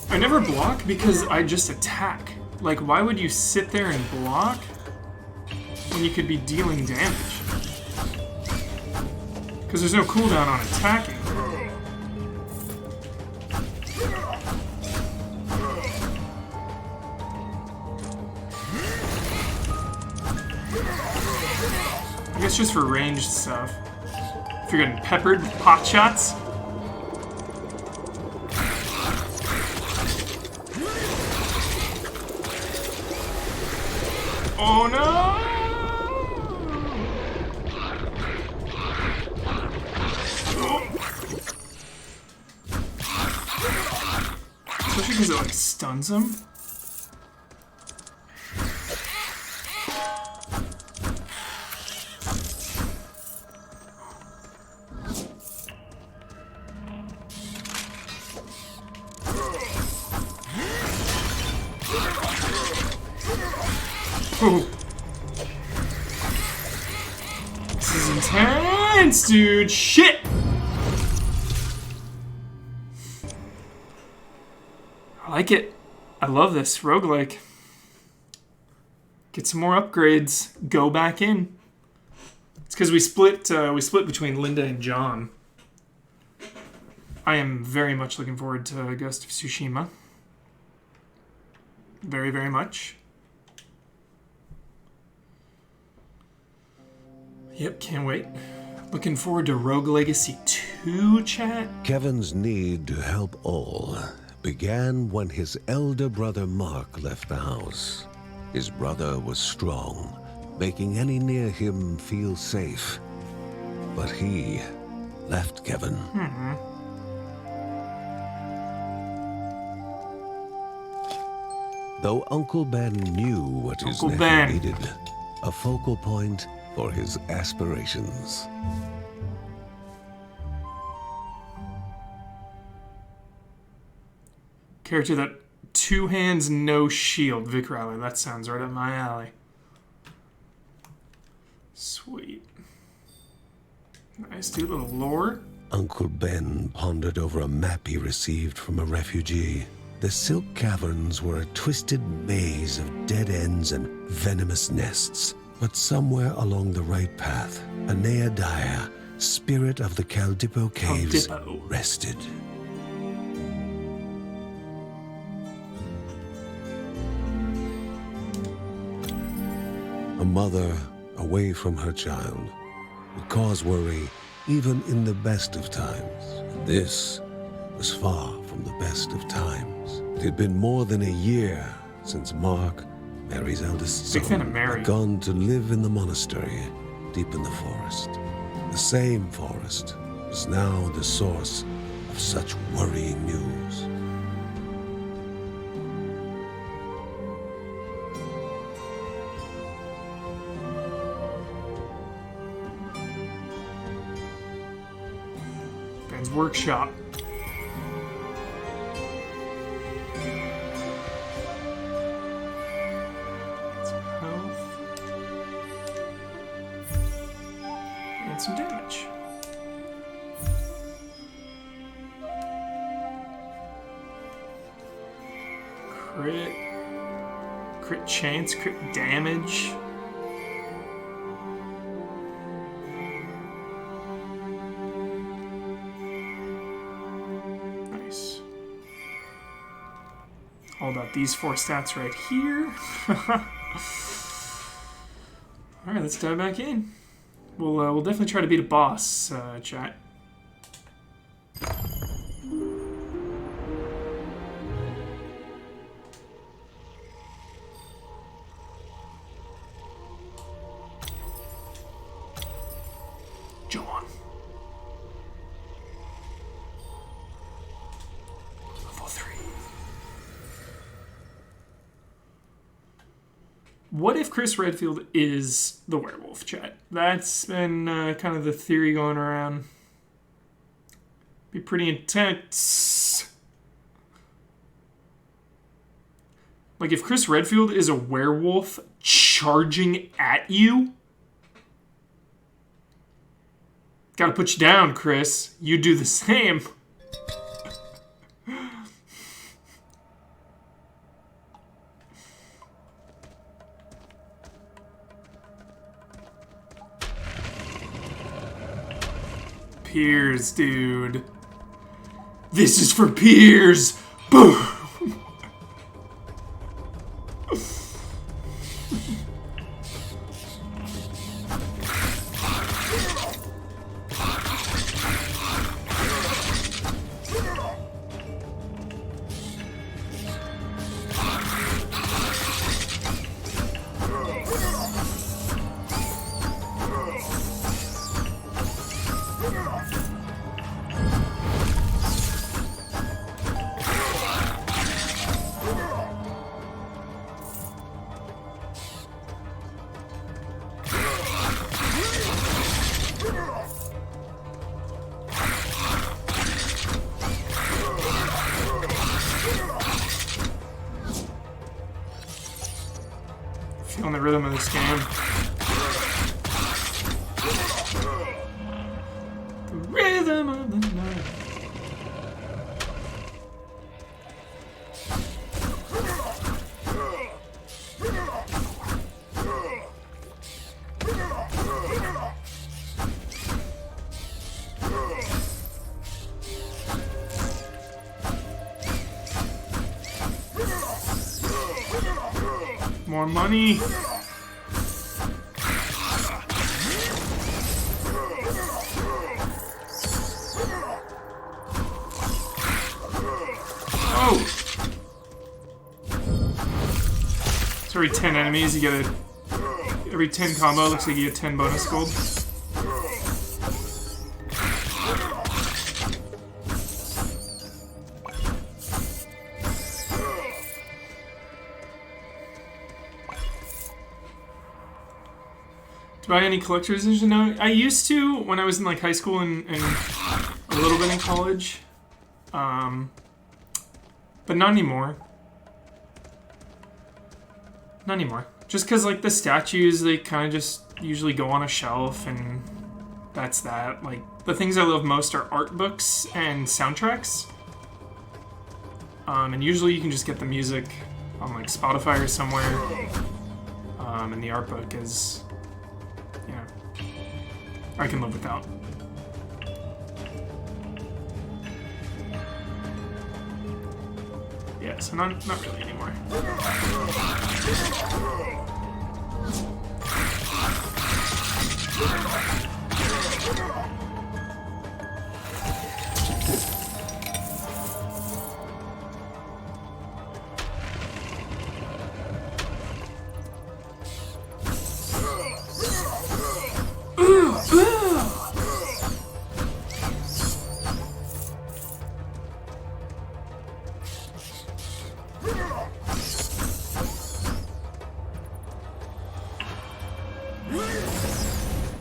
I never block because I just attack. Like, why would you sit there and block when you could be dealing damage? Because there's no cooldown on attacking. I guess just for ranged stuff. If you're getting peppered with pot shots. Oh no! Especially because it like stuns him. Oh. This is intense, dude. Shit! I like it. I love this roguelike. Get some more upgrades. Go back in. It's because we split between Linda and John. I am very much looking forward to Ghost of Tsushima. Very, very much. Yep, can't wait. Looking forward to Rogue Legacy 2, chat. Kevin's need to help all began when his elder brother Mark left the house. His brother was strong, making any near him feel safe. But he left Kevin. Though Uncle Ben knew what his nephew needed, a focal point for his aspirations. Character that 2 hands, no shield. Vic Riley, that sounds right up my alley. Sweet. Nice, dude. Little lore. Uncle Ben pondered over a map he received from a refugee. The Silk Caverns were a twisted maze of dead ends and venomous nests. But somewhere along the right path, a Neadia, spirit of the Caldipo Caves, rested. A mother away from her child would cause worry even in the best of times. This was far from the best of times. It had been more than a year since Mark, Mary's eldest son, had gone to live in the monastery deep in the forest. The same forest was now the source of such worrying news. Ben's workshop. Some damage. Crit chance, crit damage. Nice. All about these 4 stats right here. Alright, let's dive back in. We'll definitely try to beat a boss, chat. John. Level 3. What if Chris Redfield is the werewolf, chat? That's been kind of the theory going around. Be pretty intense. Like, if Chris Redfield is a werewolf charging at you, gotta put you down, Chris. You do the same. Piers, dude. This is for Piers. Boom. Feeling the rhythm of this game. The rhythm of the night. More money. Oh! So every 10 enemies you get every 10 combo looks like you get 10 bonus gold. Do I buy any collector's edition now? I used to when I was in like high school and a little bit in college. But not anymore. Not anymore. Just because like the statues, they kind of just usually go on a shelf and that's that. Like the things I love most are art books and soundtracks. And usually you can just get the music on like Spotify or somewhere. And the art book is, I can live without. Yeah, so not really anymore.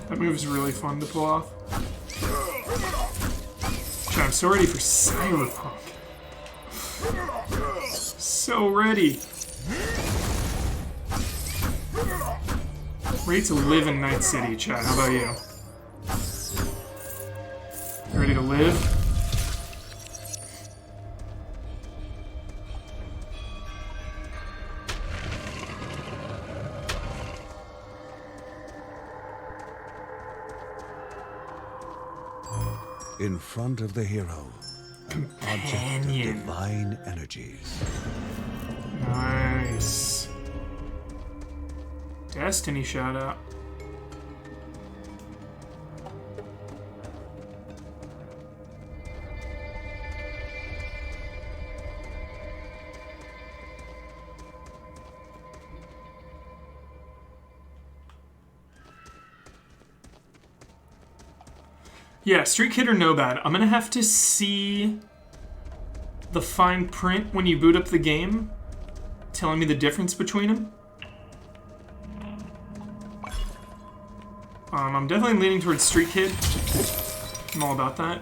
That move's really fun to pull off. I'm so ready for Cyberpunk. So ready. Ready to live in Night City, chat. How about you? You ready to live? In front of the hero, an object of divine energies. Nice. Destiny shout out. Yeah, Street Kid or Nomad. I'm gonna have to see the fine print when you boot up the game, telling me the difference between them. I'm definitely leaning towards Street Kid. I'm all about that.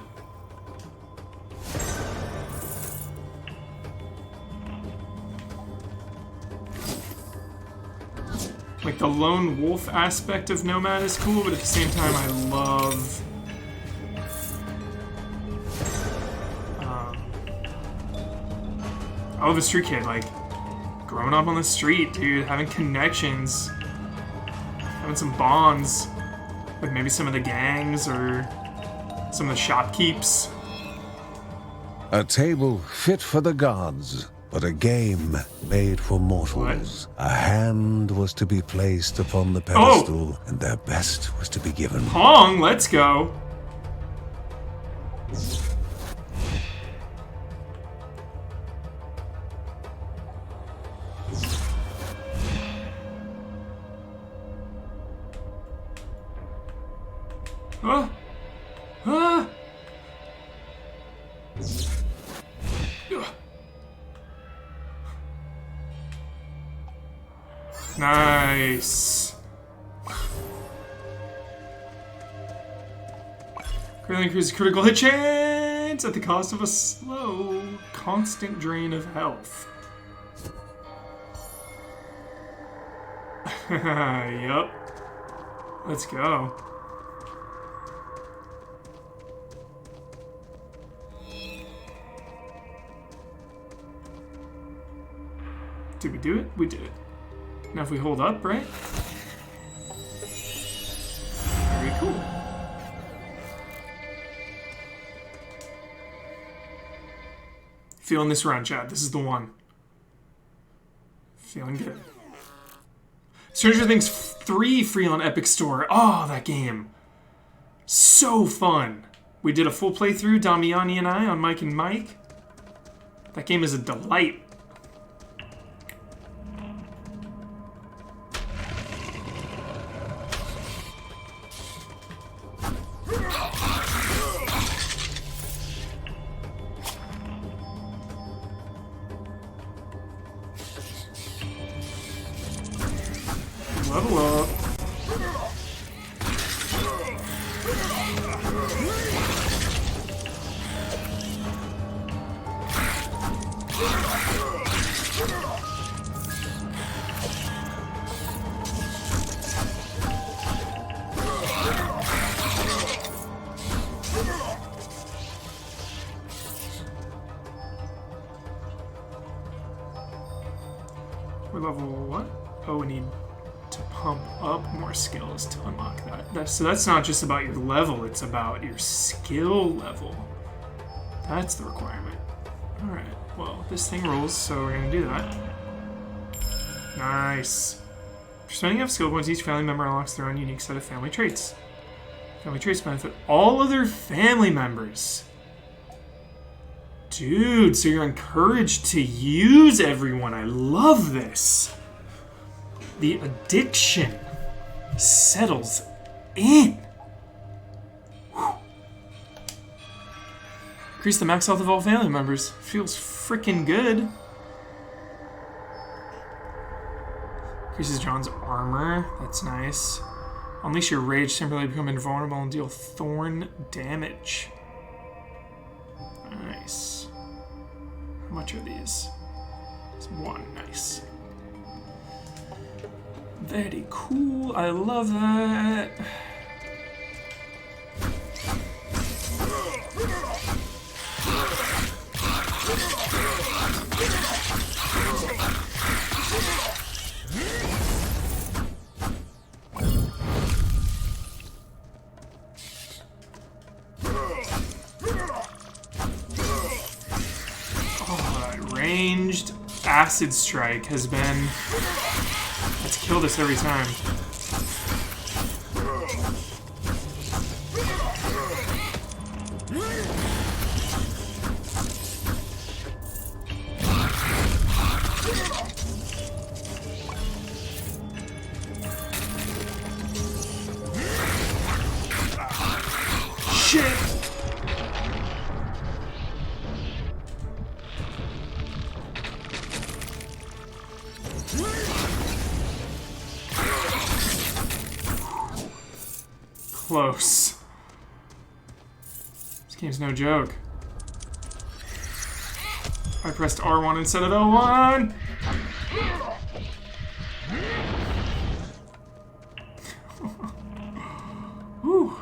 Like, the lone wolf aspect of Nomad is cool, but at the same time, I love... I love a Street Kid, like, growing up on the street, dude, having connections, having some bonds with maybe some of the gangs or some of the shopkeeps. A table fit for the gods, but a game made for mortals. What? A hand was to be placed upon the pedestal, and their best was to be given. Pong, let's go. Ah! Ah! Nice. Greatly increases critical hit chance at the cost of a slow, constant drain of health. Yup. Let's go. Did we do it? We did it. Now if we hold up, right? Very cool. Feeling this round, Chad. This is the one. Feeling good. Stranger Things 3 free on Epic Store. Oh, that game. So fun. We did a full playthrough, Damiani and I, on Mike and Mike. That game is a delight. Level up. We're level what? Oh, we need to pump up more skills to unlock that. So that's not just about your level, it's about your skill level. That's the requirement. Alright, well, this thing rolls, so we're gonna do that. Nice. For spending enough skill points, each family member unlocks their own unique set of family traits. Family traits benefit all other family members. Dude, so you're encouraged to use everyone. I love this. The addiction settles in. Whew. Increase the max health of all family members. Feels freaking good. Increases John's armor. That's nice. Unleash your rage, temporarily become invulnerable and deal thorn damage. Nice. How much are these? It's one. Nice. Very cool. I love that. Oh, that ranged acid strike has been... Let's kill this every time. shit! Close. This game's no joke. I pressed R1 instead of L1! Whew.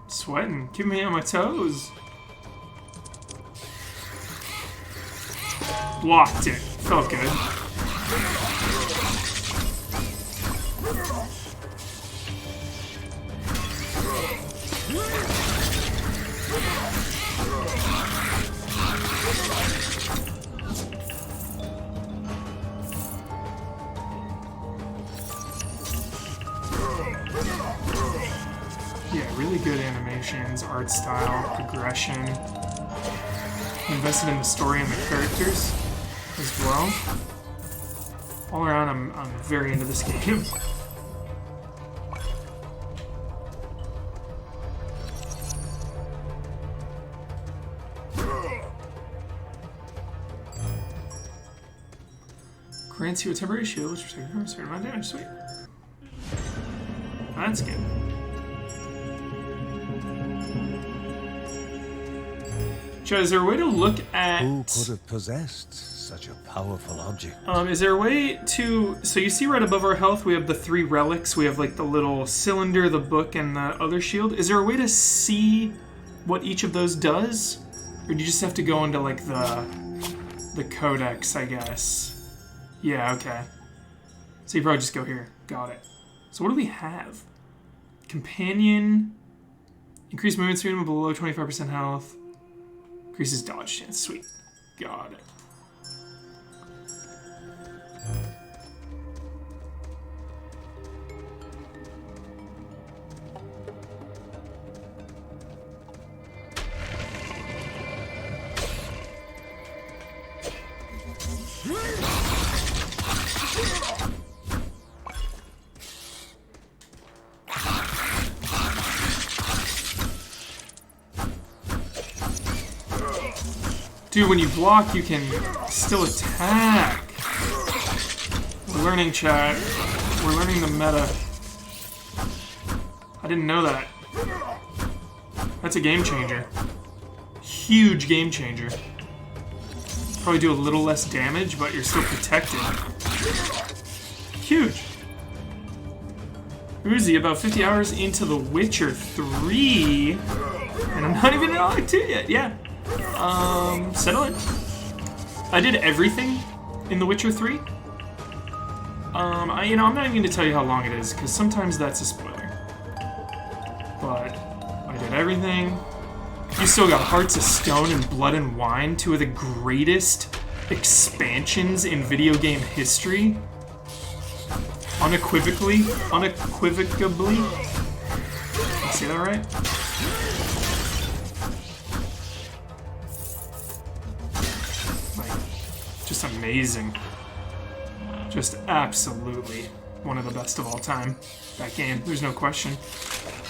Sweating, keeping me on my toes. Blocked it. Felt good. Yeah, really good animations, art style, progression. Invested in the story and the characters as well. All around, I'm very into this game. Grants you a temporary shield, which protects you from a certain amount of damage. Sweet. That's good. Joe, is there a way to look at... Who could have possessed such a powerful object? Is there a way to... So you see right above our health, we have the 3 relics. We have like the little cylinder, the book, and the other shield. Is there a way to see what each of those does? Or do you just have to go into like the codex, I guess? Yeah, okay. So you probably just go here. Got it. So what do we have? Companion. Increased movement speed when below 25% health. Increases dodge chance. Sweet. Got it. Dude, when you block, you can still attack. We're learning, chat. We're learning the meta. I didn't know that. That's a game changer. Huge game changer. Probably do a little less damage, but you're still protected. Huge. Uzi, about 50 hours into The Witcher 3. And I'm not even in Act 2 yet. Yeah. Settle it. I did everything in The Witcher 3. I'm not even going to tell you how long it is, because sometimes that's a spoiler. But I did everything. You still got Hearts of Stone and Blood and Wine, 2 of the greatest expansions in video game history. Unequivocally. Did I say that right? Just amazing. Just absolutely one of the best of all time. That game, there's no question.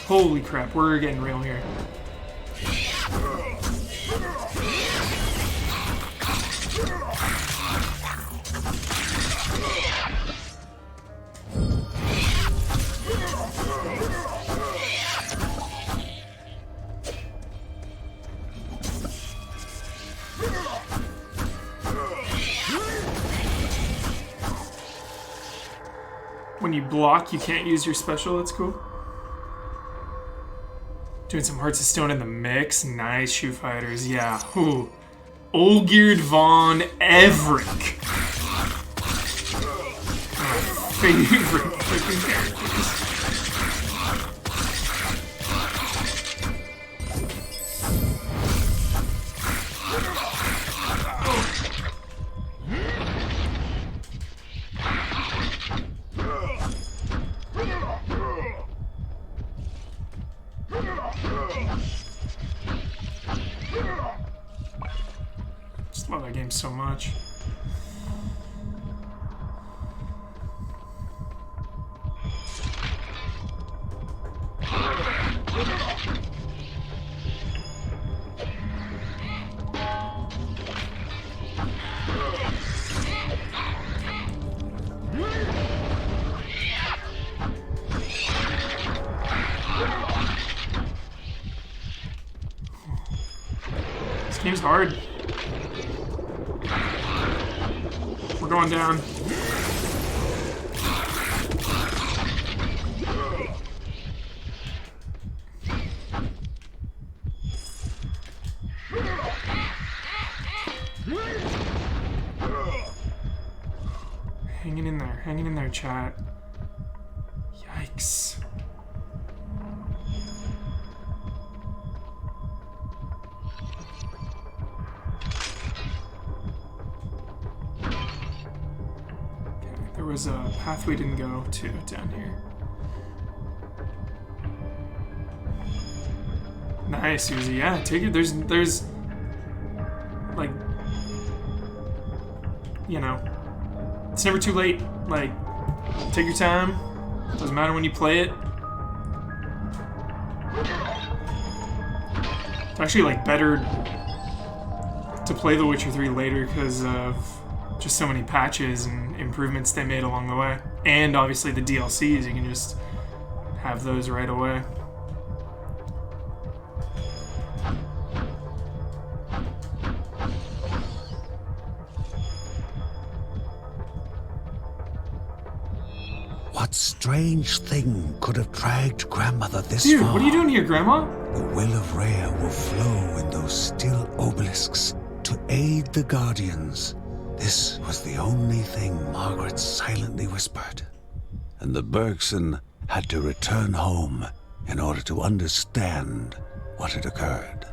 Holy crap, we're getting real here. When you block, you can't use your special. That's cool. Doing some Hearts of Stone in the mix. Nice, Shoe Fighters. Yeah. Ooh. Olgierd von Everick. My favorite freaking characters. Just love that game so much. Game's hard. We're going down. Hanging in there, chat. Yikes. Okay, there was a path we didn't go to down here. Nice, Uzi. Yeah, take it. There's, like, you know, it's never too late. Like, take your time. Doesn't matter when you play it. It's actually, like, better to play The Witcher 3 later because of just so many patches and improvements they made along the way. And obviously the DLCs, you can just have those right away. What strange thing could have dragged Grandmother this Dude, far? what are you doing here, Grandma? The will of Rhea will flow in those still obelisks to aid the Guardians. This was the only thing Margaret silently whispered. And the Bergson had to return home in order to understand what had occurred.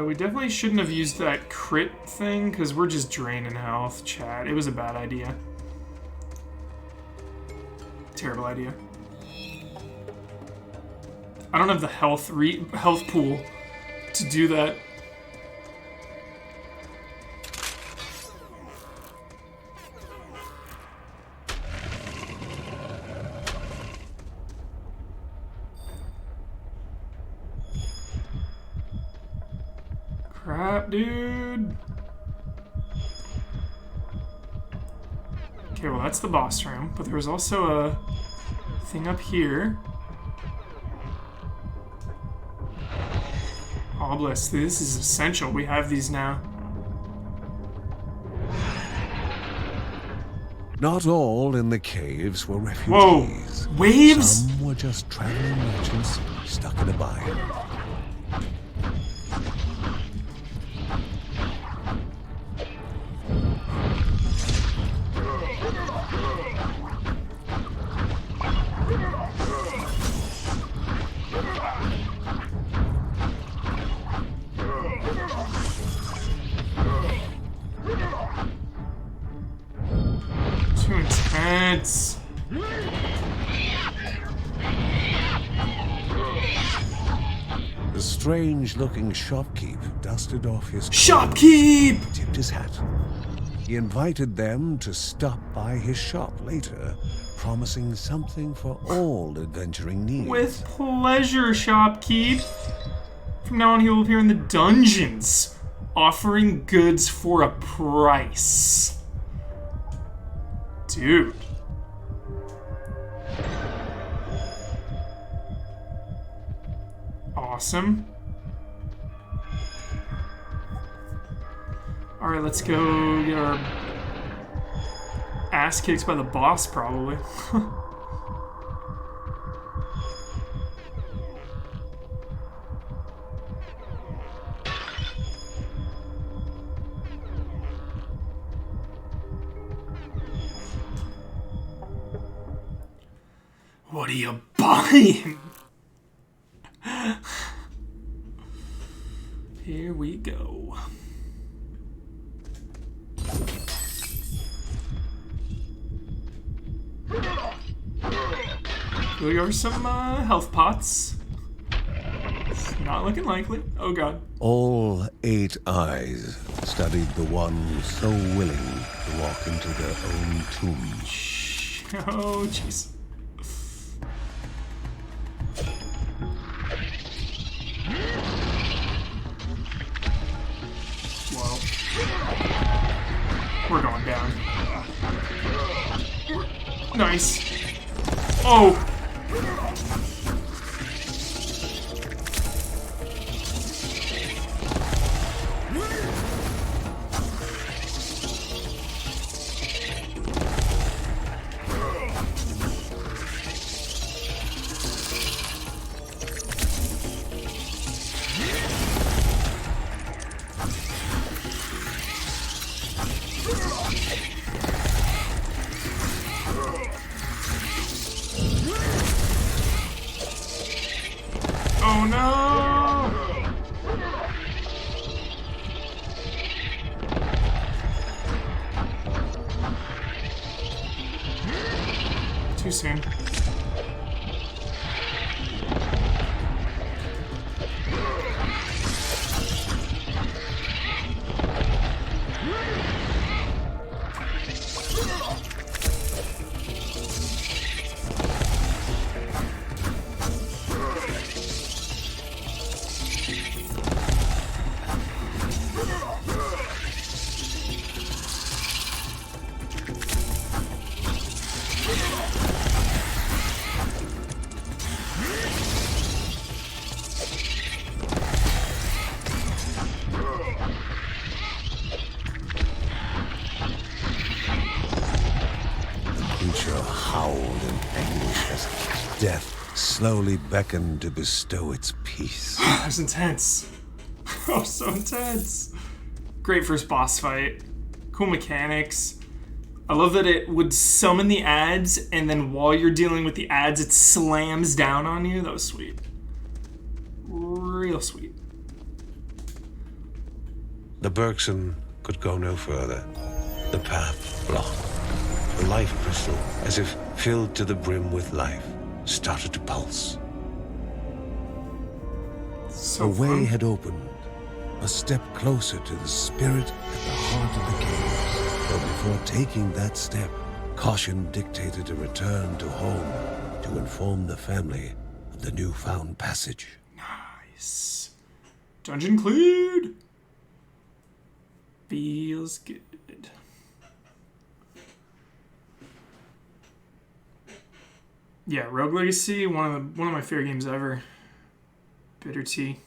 We definitely shouldn't have used that crit thing, because we're just draining health, chat. It was a bad idea. Terrible idea. I don't have the health pool to do that. Crap, dude. Okay, well, that's the boss room, but there was also a thing up here. Obelisk, this is essential. We have these now. Not all in the caves were refugees. Whoa! Waves? Some were just traveling merchants stuck in a bind. Too intense. The strange-looking shopkeep dusted off his coat, Shopkeep! tipped his hat. He invited them to stop by his shop later, promising something for all adventuring needs. With pleasure, Shopkeep. From now on, he will appear in the dungeons, offering goods for a price. Dude. Awesome. Alright, let's go get our ass kicked by the boss, probably. What are you buying? Here we go. Here are some health pots. It's not looking likely. Oh god. All 8 eyes studied the one so willing to walk into their own tomb. Oh jeez. Nice. Oh. Oh no! Too soon. Creature howled in anguish as death slowly beckoned to bestow its peace. That was intense. Oh, so intense. Great first boss fight. Cool mechanics. I love that it would summon the ads, and then while you're dealing with the ads, it slams down on you. That was sweet. Real sweet. The Bergson could go no further. The path blocked. The life crystal, as if filled to the brim with life, started to pulse. So A way fun. had opened, a step closer to the spirit at the heart of the caves. But before taking that step, caution dictated a return to home to inform the family of the newfound passage. Nice. Dungeon cleared. Feels good. Yeah, Rogue Legacy, one of my favorite games ever. Bitter tea.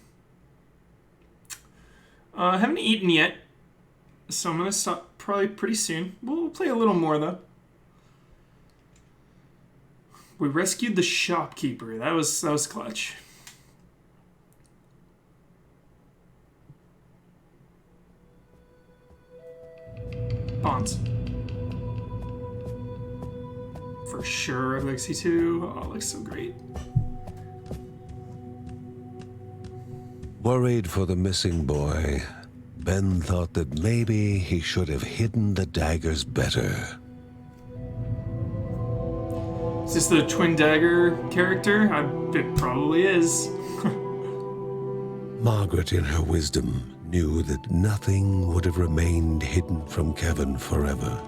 I haven't eaten yet, so I'm gonna stop probably pretty soon. We'll play a little more though. We rescued the shopkeeper. That was clutch. Bonds. For sure, Rogue Legacy 2. Oh, it looks so great. Worried for the missing boy, Ben thought that maybe he should have hidden the daggers better. Is this the Twin Dagger character? It probably is. Margaret, in her wisdom, knew that nothing would have remained hidden from Kevin forever.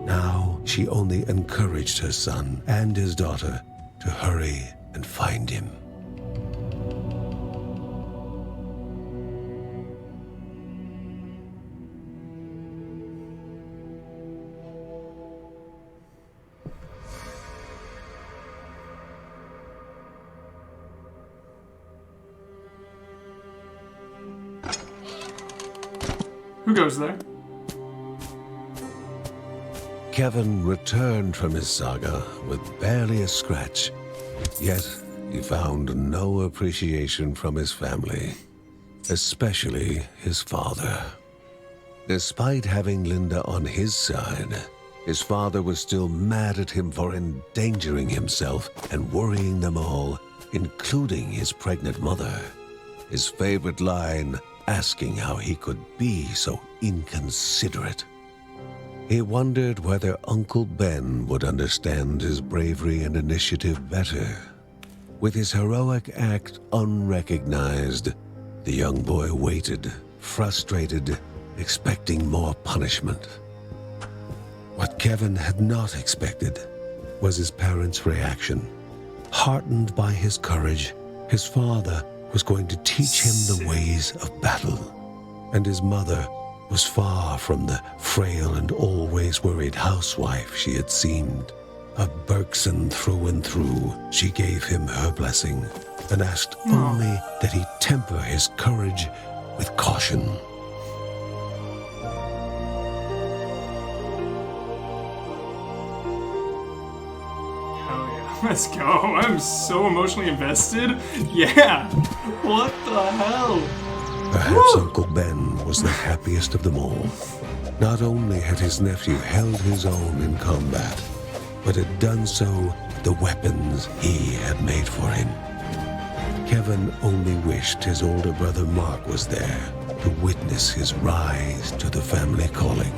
Now, she only encouraged her son and his daughter to hurry and find him. Who goes there? Kevin returned from his saga with barely a scratch, yet he found no appreciation from his family, especially his father. Despite having Linda on his side, his father was still mad at him for endangering himself and worrying them all, including his pregnant mother. His favorite line, asking how he could be so inconsiderate. He wondered whether Uncle Ben would understand his bravery and initiative better. With his heroic act unrecognized, the young boy waited, frustrated, expecting more punishment. What Kevin had not expected was his parents' reaction. Heartened by his courage, his father was going to teach him the ways of battle, and his mother was far from the frail and always worried housewife she had seemed. A Bergson through and through, she gave him her blessing and asked only that he temper his courage with caution. Hell yeah. Let's go. I'm so emotionally invested. Yeah. What the hell? Perhaps Uncle Ben was the happiest of them all. Not only had his nephew held his own in combat, but had done so with the weapons he had made for him. Kevin only wished his older brother Mark was there to witness his rise to the family calling.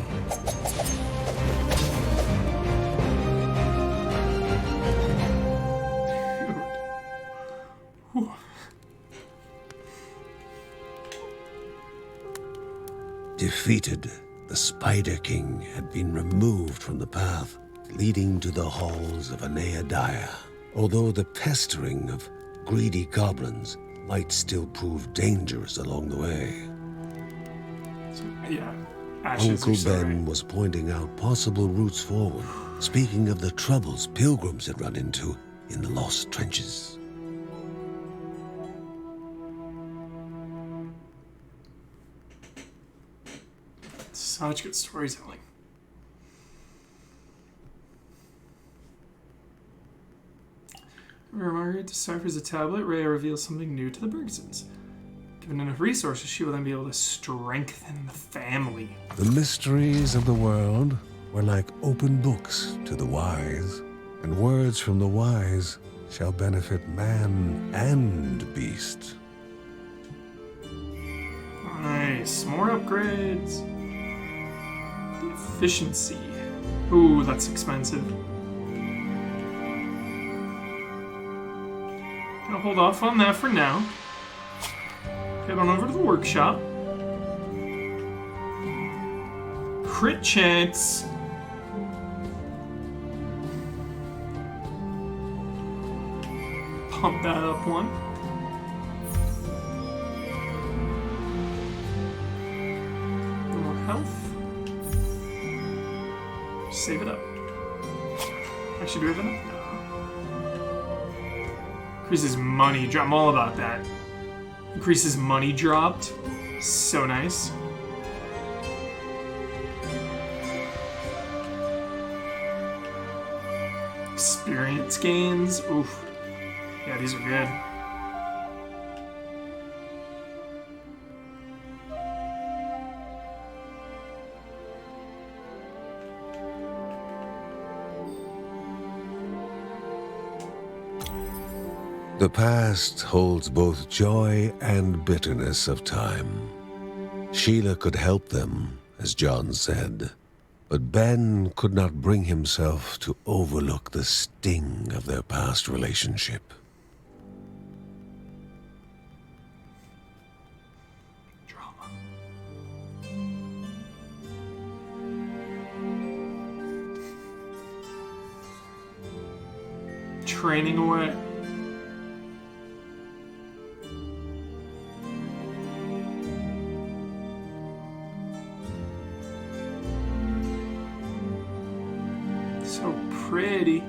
Defeated, the Spider King had been removed from the path leading to the halls of Anaadiah, although the pestering of greedy goblins might still prove dangerous along the way. So, yeah, ashes Uncle are so Ben right. was pointing out possible routes forward, speaking of the troubles pilgrims had run into in the lost trenches. Such good storytelling. Where Margaret deciphers a tablet, Rhea reveals something new to the Bergsons. Given enough resources, she will then be able to strengthen the family. The mysteries of the world were like open books to the wise, and words from the wise shall benefit man and beast. Nice. More upgrades. The efficiency. Ooh, that's expensive. I'll hold off on that for now. Head on over to the workshop. Crit chance. Pump that up one. A little more health. Save it up. Actually, do we have enough? No. Increases money drop. I'm all about that. Increases money dropped. So nice. Experience gains. Oof. Yeah, these are good. The past holds both joy and bitterness of time. Sheila could help them, as John said, but Ben could not bring himself to overlook the sting of their past relationship. Drama. Training away. So pretty.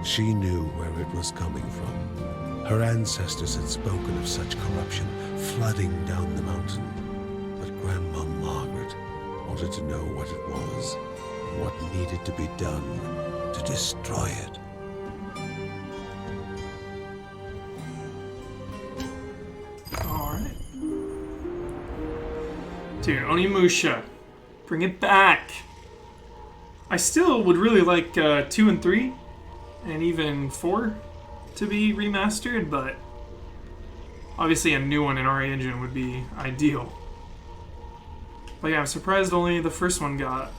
She knew where it was coming from. Her ancestors had spoken of such corruption flooding down the mountain. But Grandma Margaret wanted to know what it was and what needed to be done to destroy it. Alright. Dude, Onimusha. Bring it back. I still would really like 2 and 3 and even 4 to be remastered, but obviously a new one in our engine would be ideal. But yeah, I'm surprised only the first one got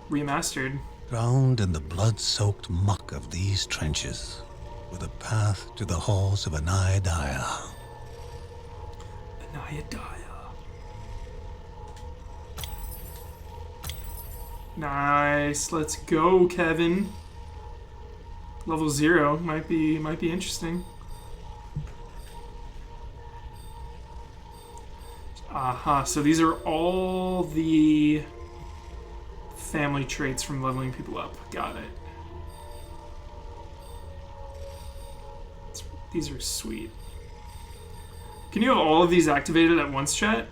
remastered. Drowned in the blood-soaked muck of these trenches, with a path to the halls of Anaadiah. Anaadiah. Nice. Let's go, Kevin. Level 0 might be interesting. Aha, so these are all the family traits from leveling people up. Got it. These are sweet. Can you have all of these activated at once, chat?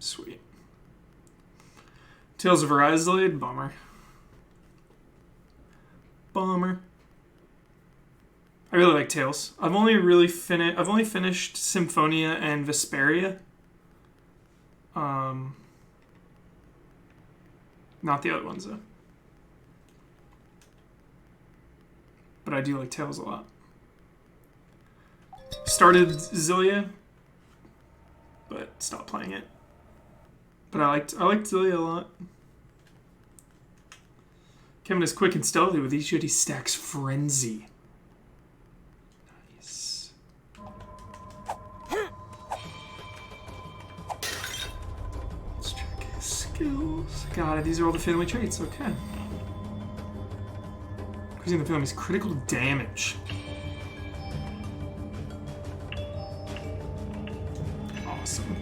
Sweet. Tales of Arise delayed? Bummer. Bummer. I really like Tales. I've only finished Symphonia and Vesperia. Not the other ones though. But I do like Tales a lot. Started Zillia, but stopped playing it. But I liked Zillia a lot. Kevin is quick and stealthy with each yet he stacks Frenzy. Nice. Let's check his skills. Got it. These are all the family traits. Okay. Increasing the family's critical damage. Awesome.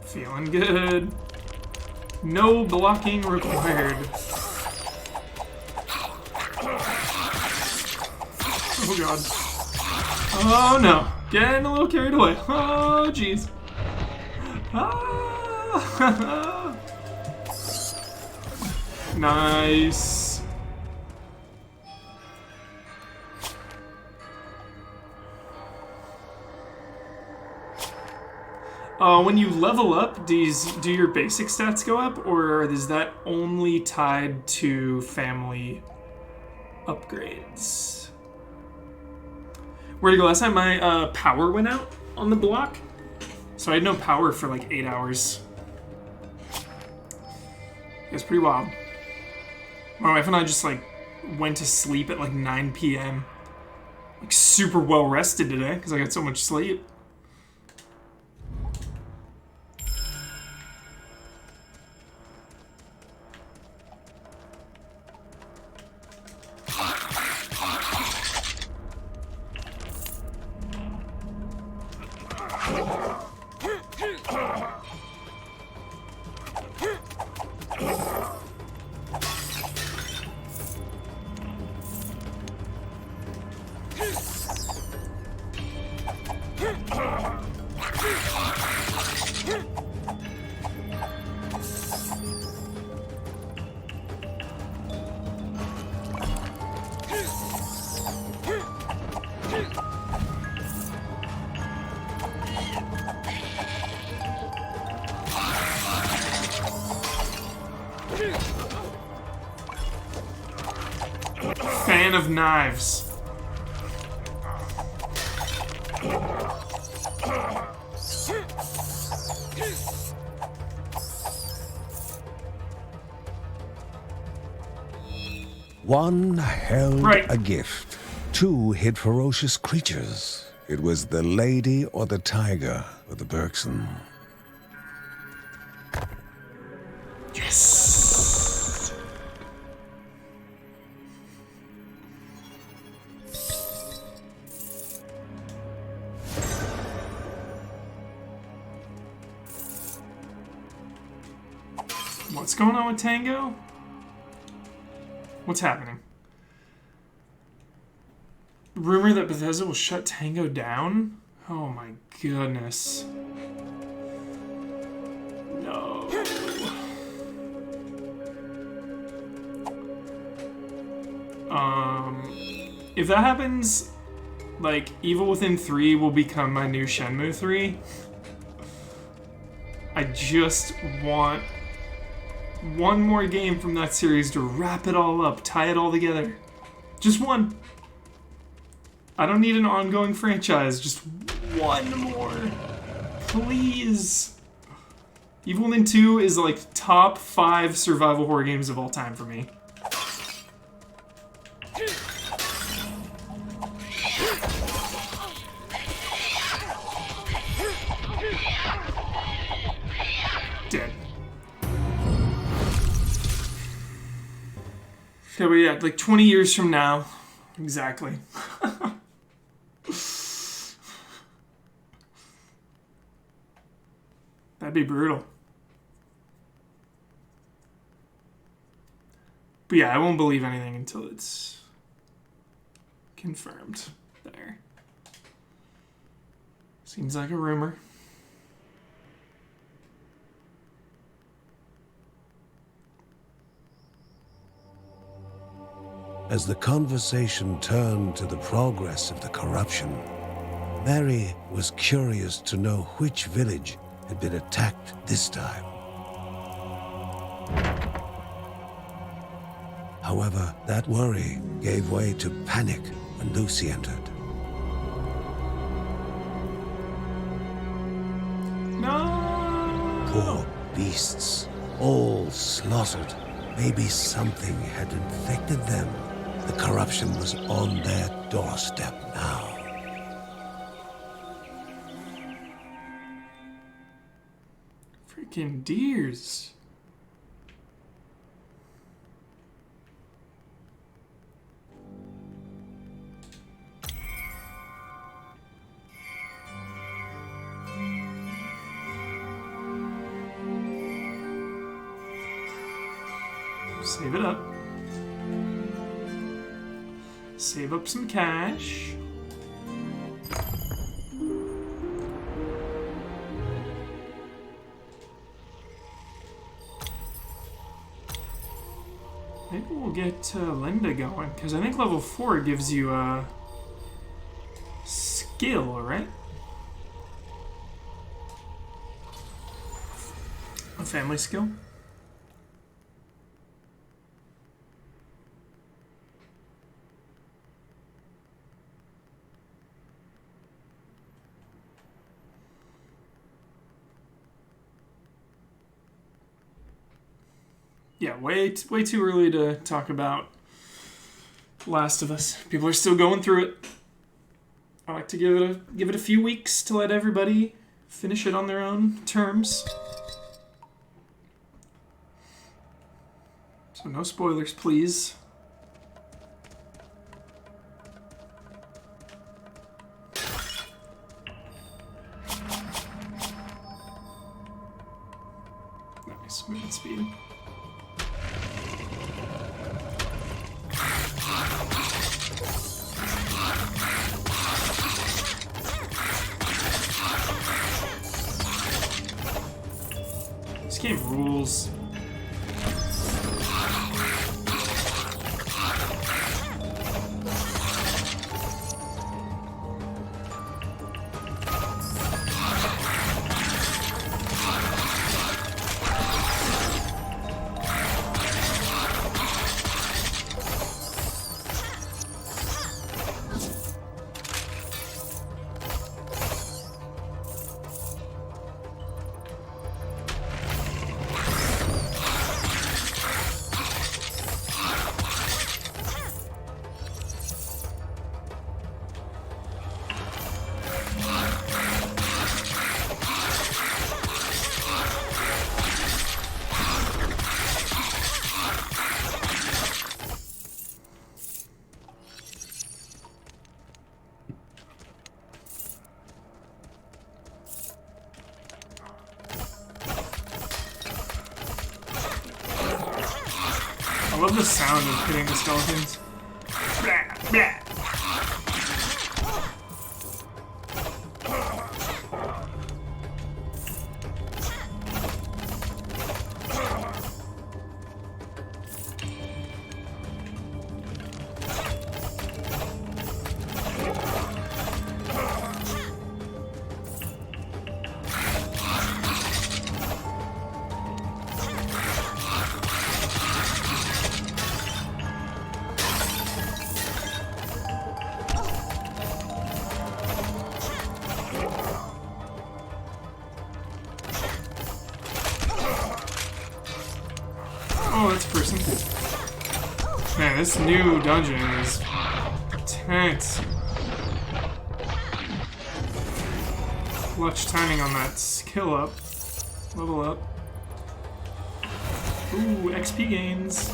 Feeling good. No blocking required. Oh god. Oh no. Getting a little carried away. Oh jeez. Ah. Nice. When you level up, do your basic stats go up, or is that only tied to family upgrades? Where'd it go last time? My power went out on the block, so I had no power for like 8 hours. It was pretty wild. My wife and I just like went to sleep at like 9 p.m. Like super well rested today because I got so much sleep. Fan of knives. One held a gift. Two hid ferocious creatures. It was the lady or the tiger or the Bergson. Yes. What's going on with Tango? What's happening? rumor that Bethesda will shut Tango down? Oh my goodness. No. If that happens, like, Evil Within 3 will become my new Shenmue 3. I just want one more game from that series to wrap it all up, tie it all together. Just one. I don't need an ongoing franchise, just one more. Please. Evil Within 2 is like top 5 survival horror games of all time for me. Dead. Okay, but yeah, like 20 years from now. Exactly. That'd be brutal. But yeah, I won't believe anything until it's confirmed. There. Seems like a rumor. As the conversation turned to the progress of the corruption, Mary was curious to know which village had been attacked this time. However, that worry gave way to panic when Lucy entered. No! Poor beasts, all slaughtered. Maybe something had infected them. The corruption was on their doorstep now. Freaking deers. Save it up. Save up some cash. Maybe we'll get Linda going, because I think level 4 gives you a skill, right? A family skill? Yeah, way too early to talk about Last of Us. People are still going through it. I like to give it a few weeks to let everybody finish it on their own terms. So no spoilers, please. Nice, movement speed. This game rules. I love the sound of hitting the skeletons. Blah, blah. this new dungeon is intense. Clutch timing on that skill up. Level up. Ooh, XP gains.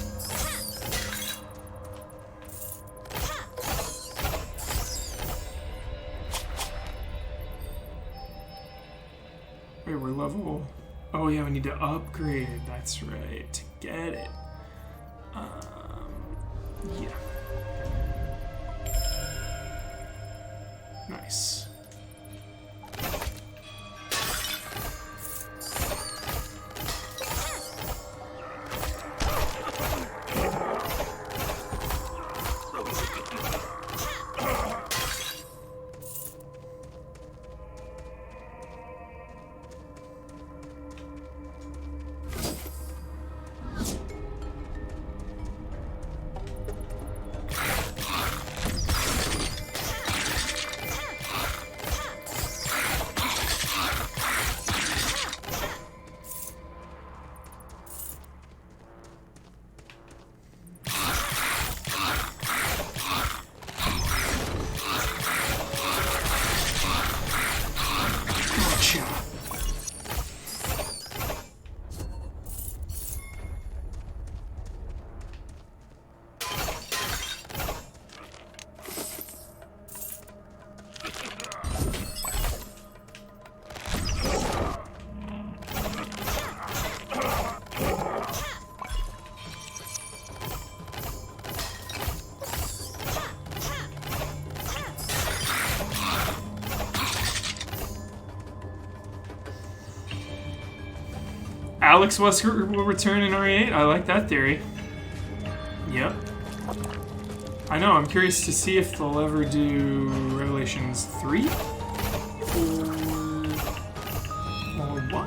Wait, we're level... Oh yeah, we need to upgrade. That's right. To get it. Yeah. Nice. Alex Wesker will return in RE8. I like that theory. Yep. I know, I'm curious to see if they'll ever do Revelations 3? Or what?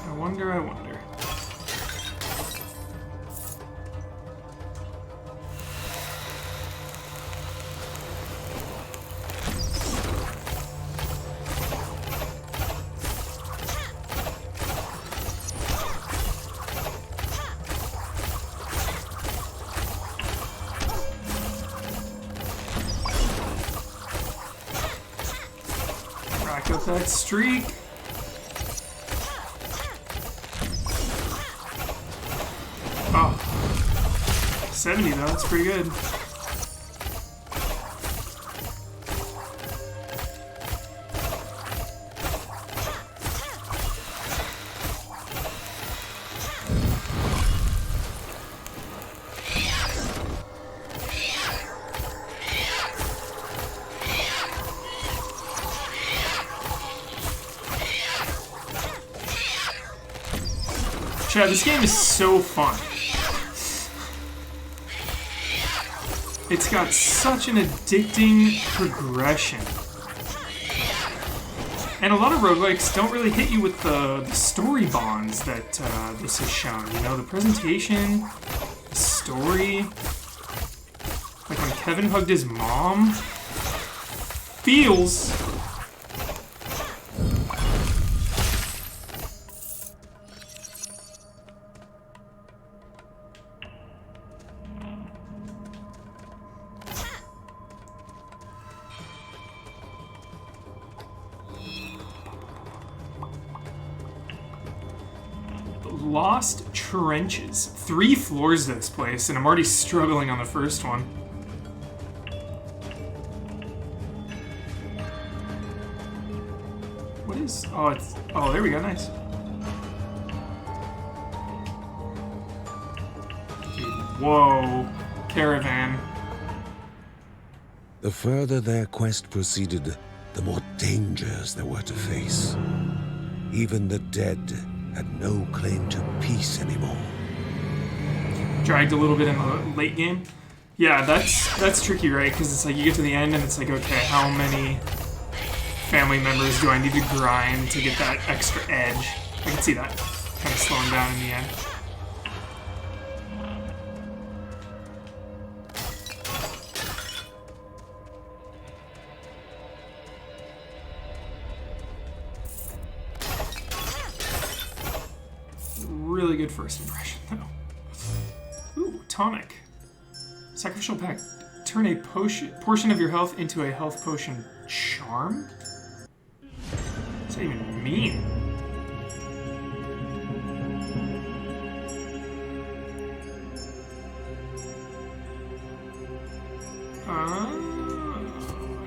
I wonder. Rack up that streak. Oh. 70 though, that's pretty good. Yeah, this game is so fun. It's got such an addicting progression. And a lot of roguelikes don't really hit you with the story bonds that this has shown. You know, the presentation, the story. Like when Kevin hugged his mom. Feels... Lost Trenches. 3 floors to this place, and I'm already struggling on the first one. What is... Oh, it's... Oh, there we go, nice. Dude, whoa. Caravan. The further their quest proceeded, the more dangers there were to face. Even the dead had no claim to peace anymore. Dragged a little bit in the late game. Yeah, that's tricky, right? Because it's like you get to the end and it's like, okay, how many family members do I need to grind to get that extra edge? I can see that kind of slowing down in the end. really good first impression, though. Ooh, tonic. Sacrificial pack. Turn a portion of your health into a health potion charm? What does that even mean?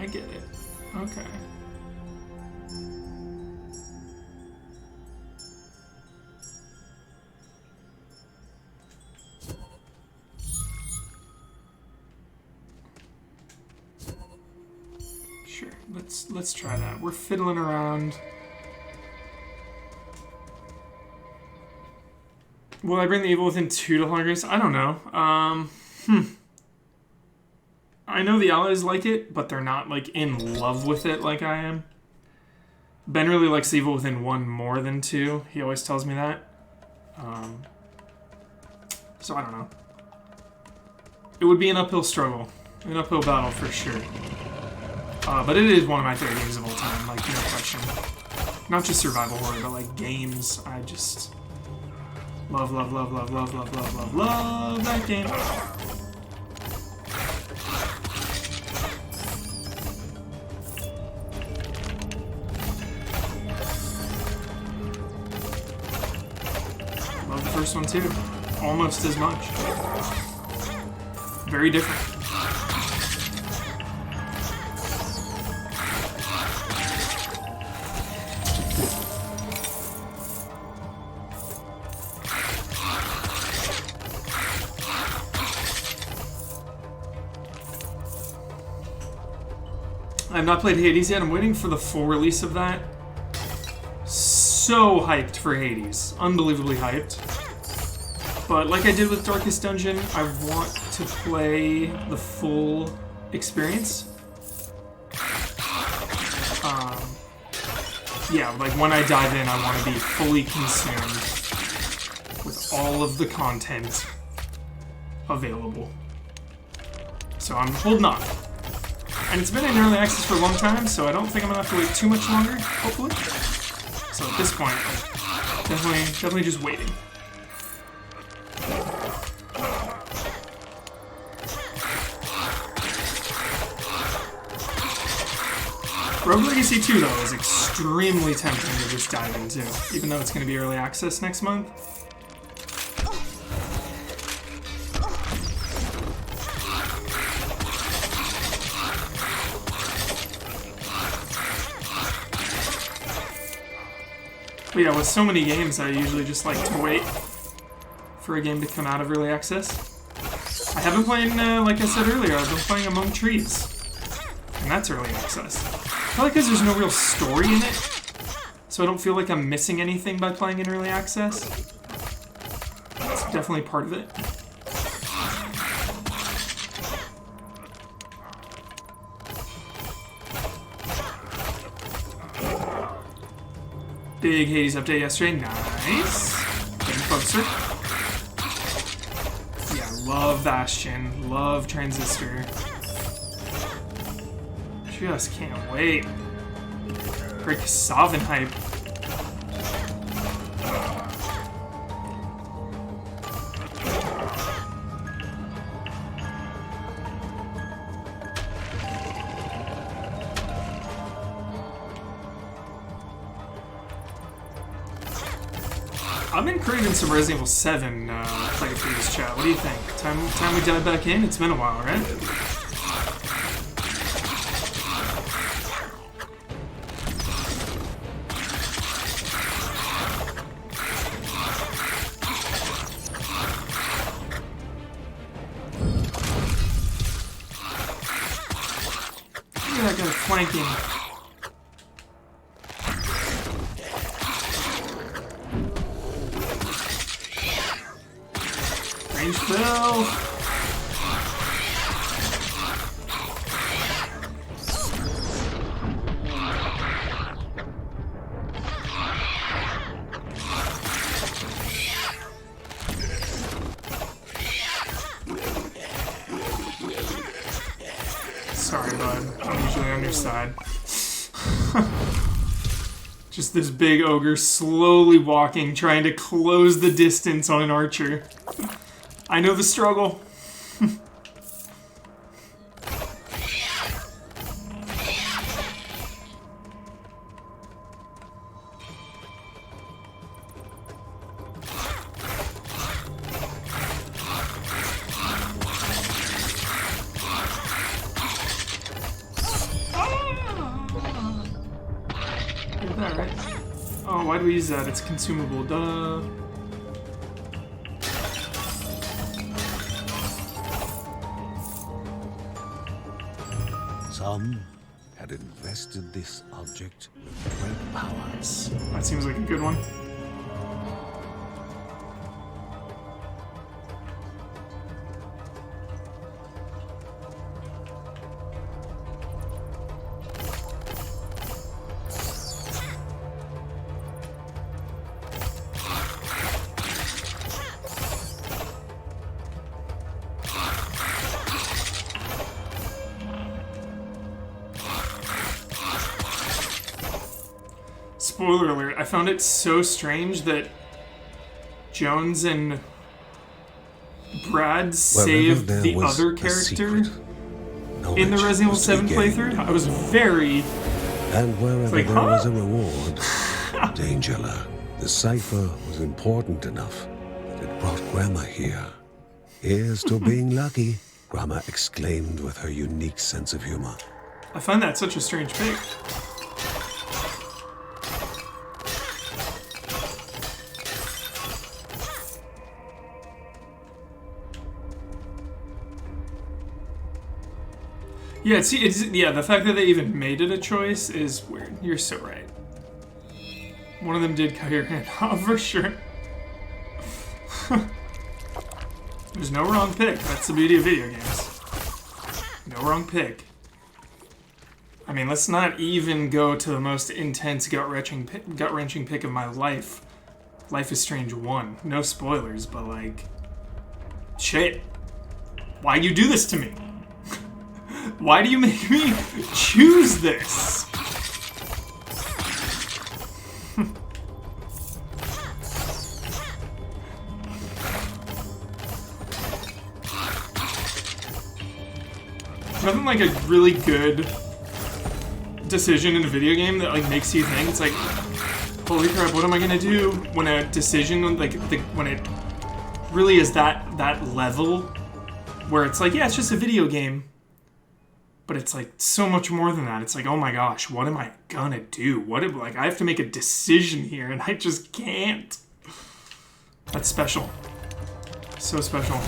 I get it. Okay. Sure, let's try that. We're fiddling around. Will I bring the evil within 2 to Hungers? I don't know. I know the allies like it, but they're not, like, in love with it like I am. Ben really likes evil within 1 more than 2. He always tells me that. So I don't know. It would be an uphill struggle. An uphill battle for sure. But it is one of my favorite games of all time, like, no question. Not just survival horror, but, like, games. I just love, love, love, love, love, love, love, love, love that game. Love the first one, too. Almost as much. Very different. I've not played Hades yet. I'm waiting for the full release of that. So hyped for Hades. Unbelievably hyped. But like I did with Darkest Dungeon, I want to play the full experience. Yeah, like when I dive in, I want to be fully consumed with all of the content available. So I'm holding off. And it's been in early access for a long time, so I don't think I'm gonna have to wait too much longer, hopefully. So at this point, definitely just waiting. Rogue Legacy 2, though, is extremely tempting to just dive into, even though it's gonna be early access next month. But yeah, with so many games, I usually just like to wait for a game to come out of early access. I have been playing, like I said earlier, I've been playing Among Trees. And that's early access. Probably because there's no real story in it. So I don't feel like I'm missing anything by playing in early access. That's definitely part of it. Big Hades update yesterday. Nice. Getting closer. Yeah, love Bastion. Love Transistor. Just can't wait. Great Kasavin hype. I've been craving some Resident Evil 7 playthroughs, chat. What do you think? Time we dive back in? It's been a while, right? Look at that guy flanking. Range bill. Sorry, bud. I'm usually on your side. Just this big ogre slowly walking, trying to close the distance on an archer. I know the struggle. That, right? Oh, why do we use that? It's consumable. Duh. Some had invested this object with great powers. That seems like a good one. Spoiler alert, I found it so strange that Jones and Brad saved the other character in the Resident Evil 7 playthrough. I was very... And wherever like, there huh? was a reward, danger lurked. The cipher was important enough that it brought Grandma here. Here's to being lucky, Grandma exclaimed with her unique sense of humor. I find that such a strange pick. Yeah, yeah, the fact that they even made it a choice is weird. You're so right. One of them did cut your hand off for sure. There's no wrong pick. That's the beauty of video games. No wrong pick. I mean, let's not even go to the most intense gut-wrenching pick of my life. Life is Strange 1. No spoilers, but like... Shit. Why'd you do this to me? Why do you make me choose this? Nothing like a really good decision in a video game that like makes you think. It's like, holy crap, what am I gonna do when a decision when it really is that level where it's like, yeah, it's just a video game. But it's like so much more than that. It's like, oh my gosh, what am I gonna do? I have to make a decision here and I just can't. That's special. So special.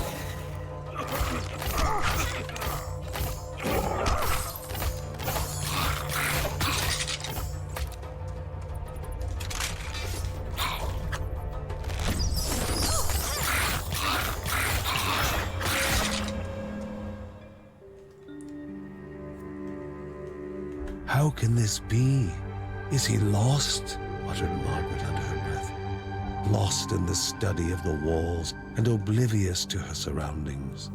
How can this be? Is he lost? Muttered Margaret under her breath. Lost in the study of the walls and oblivious to her surroundings.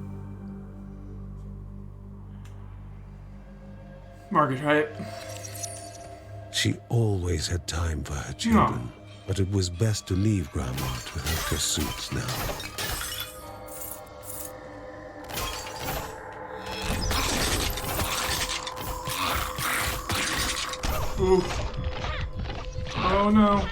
Margaret, right? She always had time for her children, but it was best to leave Grandma to her pursuits now. Ooh. Oh no.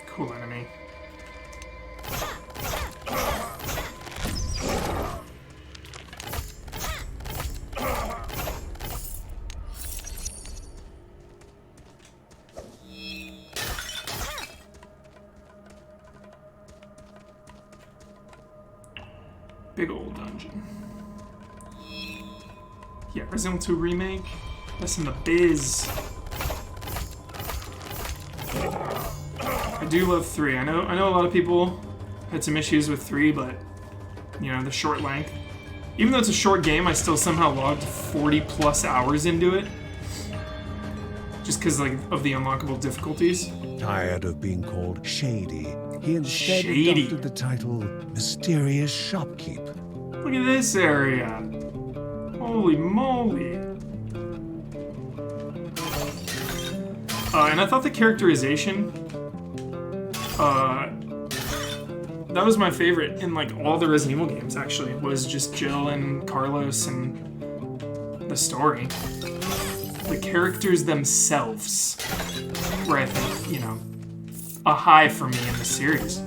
Cool enemy. Big old dungeon. Yeah, Resident Evil 2 Remake. That's in the biz. I do love 3. I know a lot of people had some issues with 3, but you know, the short length. Even though it's a short game, I still somehow logged 40 plus hours into it. Just because like of the unlockable difficulties. Tired of being called Shady, he instead Shady. adopted the title Mysterious Shopkeep. Look at this area. Holy moly. And I thought the characterization, that was my favorite in like all the Resident Evil games actually, was just Jill and Carlos and the story. The characters themselves were, I think, you know, a high for me in the series.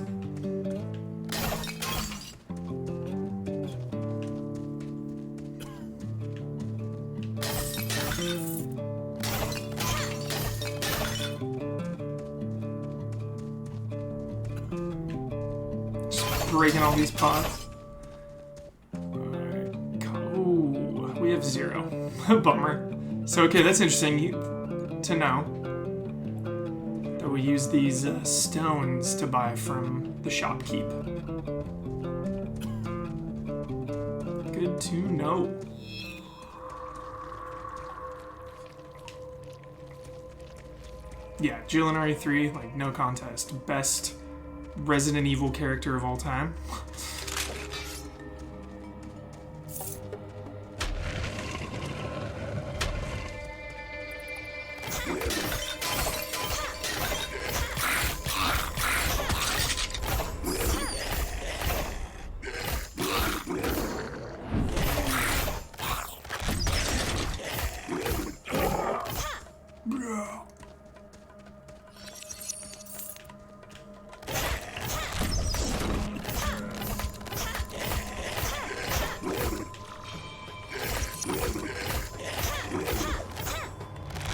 Breaking all these pots. Alright. Oh, we have 0. Bummer. So, okay, that's interesting to know. That we use these stones to buy from the shopkeep. Good to know. Yeah, Jill and RE3, like, no contest. Best Resident Evil character of all time.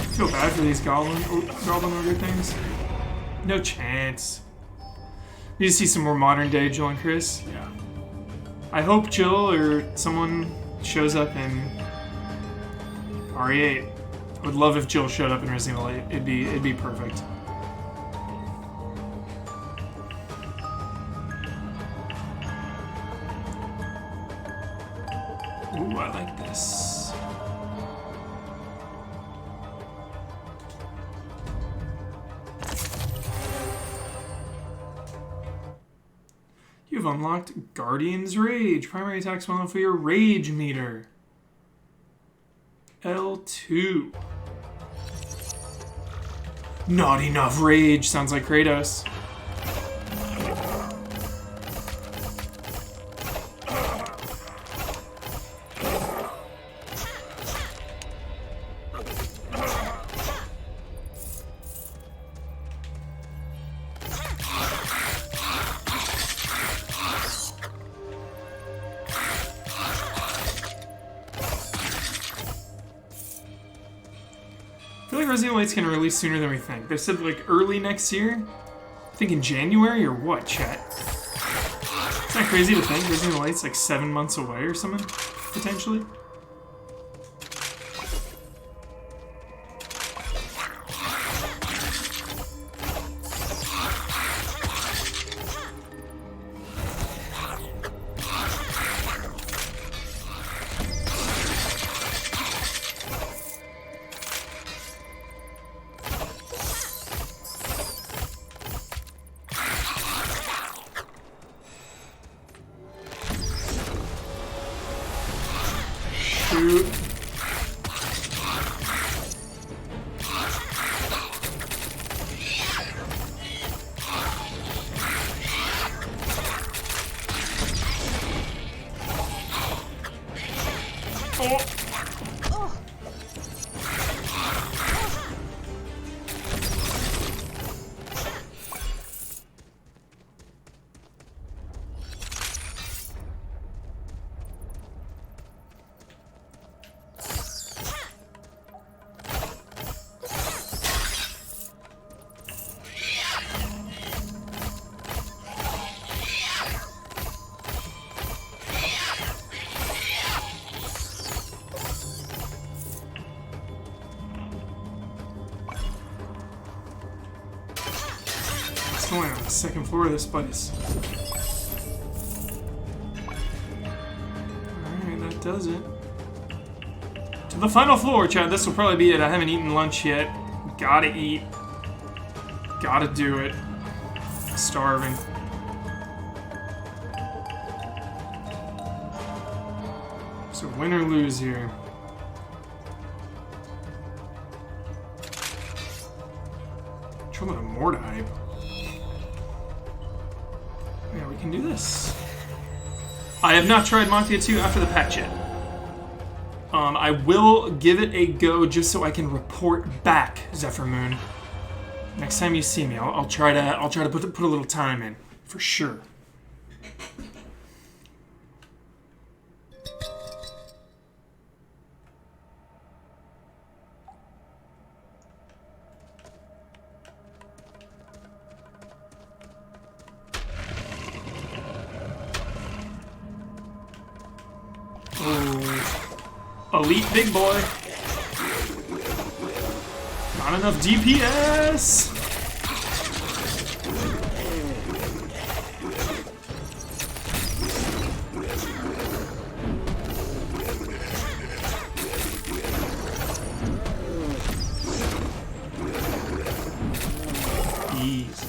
I feel bad for these goblin ogre things. No chance. Need to see some more modern day Jill and Chris. Yeah. I hope Jill or someone shows up in RE8. I would love if Jill showed up in Resident Evil 8. It'd be perfect. Ooh, I like this. You've unlocked Guardian's Rage. Primary attacks will for your Rage meter. L2. Not enough rage. Sounds like Kratos. I feel like Resident Evil 8's gonna release sooner than we think. They said like early next year. I think in January or what, chat? It's not crazy to think Resident Evil 8's like 7 months away or something, potentially. Shoot. Oh. What's going on the second floor of this place? Alright, that does it. To the final floor, chat. This will probably be it. I haven't eaten lunch yet. Gotta eat. Gotta do it. Starving. So win or lose here. Trouble with a Morta hype. Yeah, we can do this. I have not tried Mafia 2 after the patch yet. I will give it a go just so I can report back, Zephyr Moon. Next time you see me, I'll try to put a little time in, for sure. Elite big boy. Not enough DPS. Easy.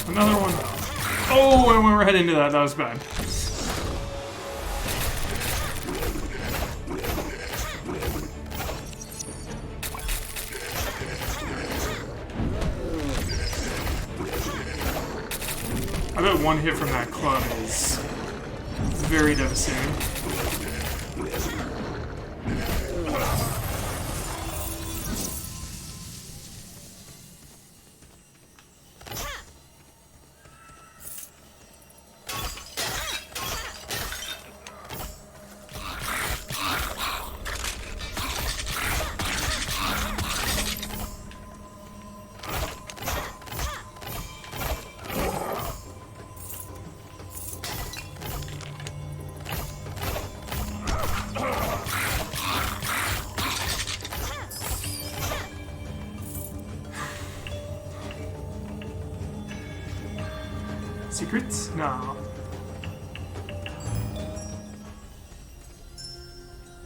Another one. Oh, I went right into that. That was bad. I bet one hit from that club is very devastating. Secrets? No.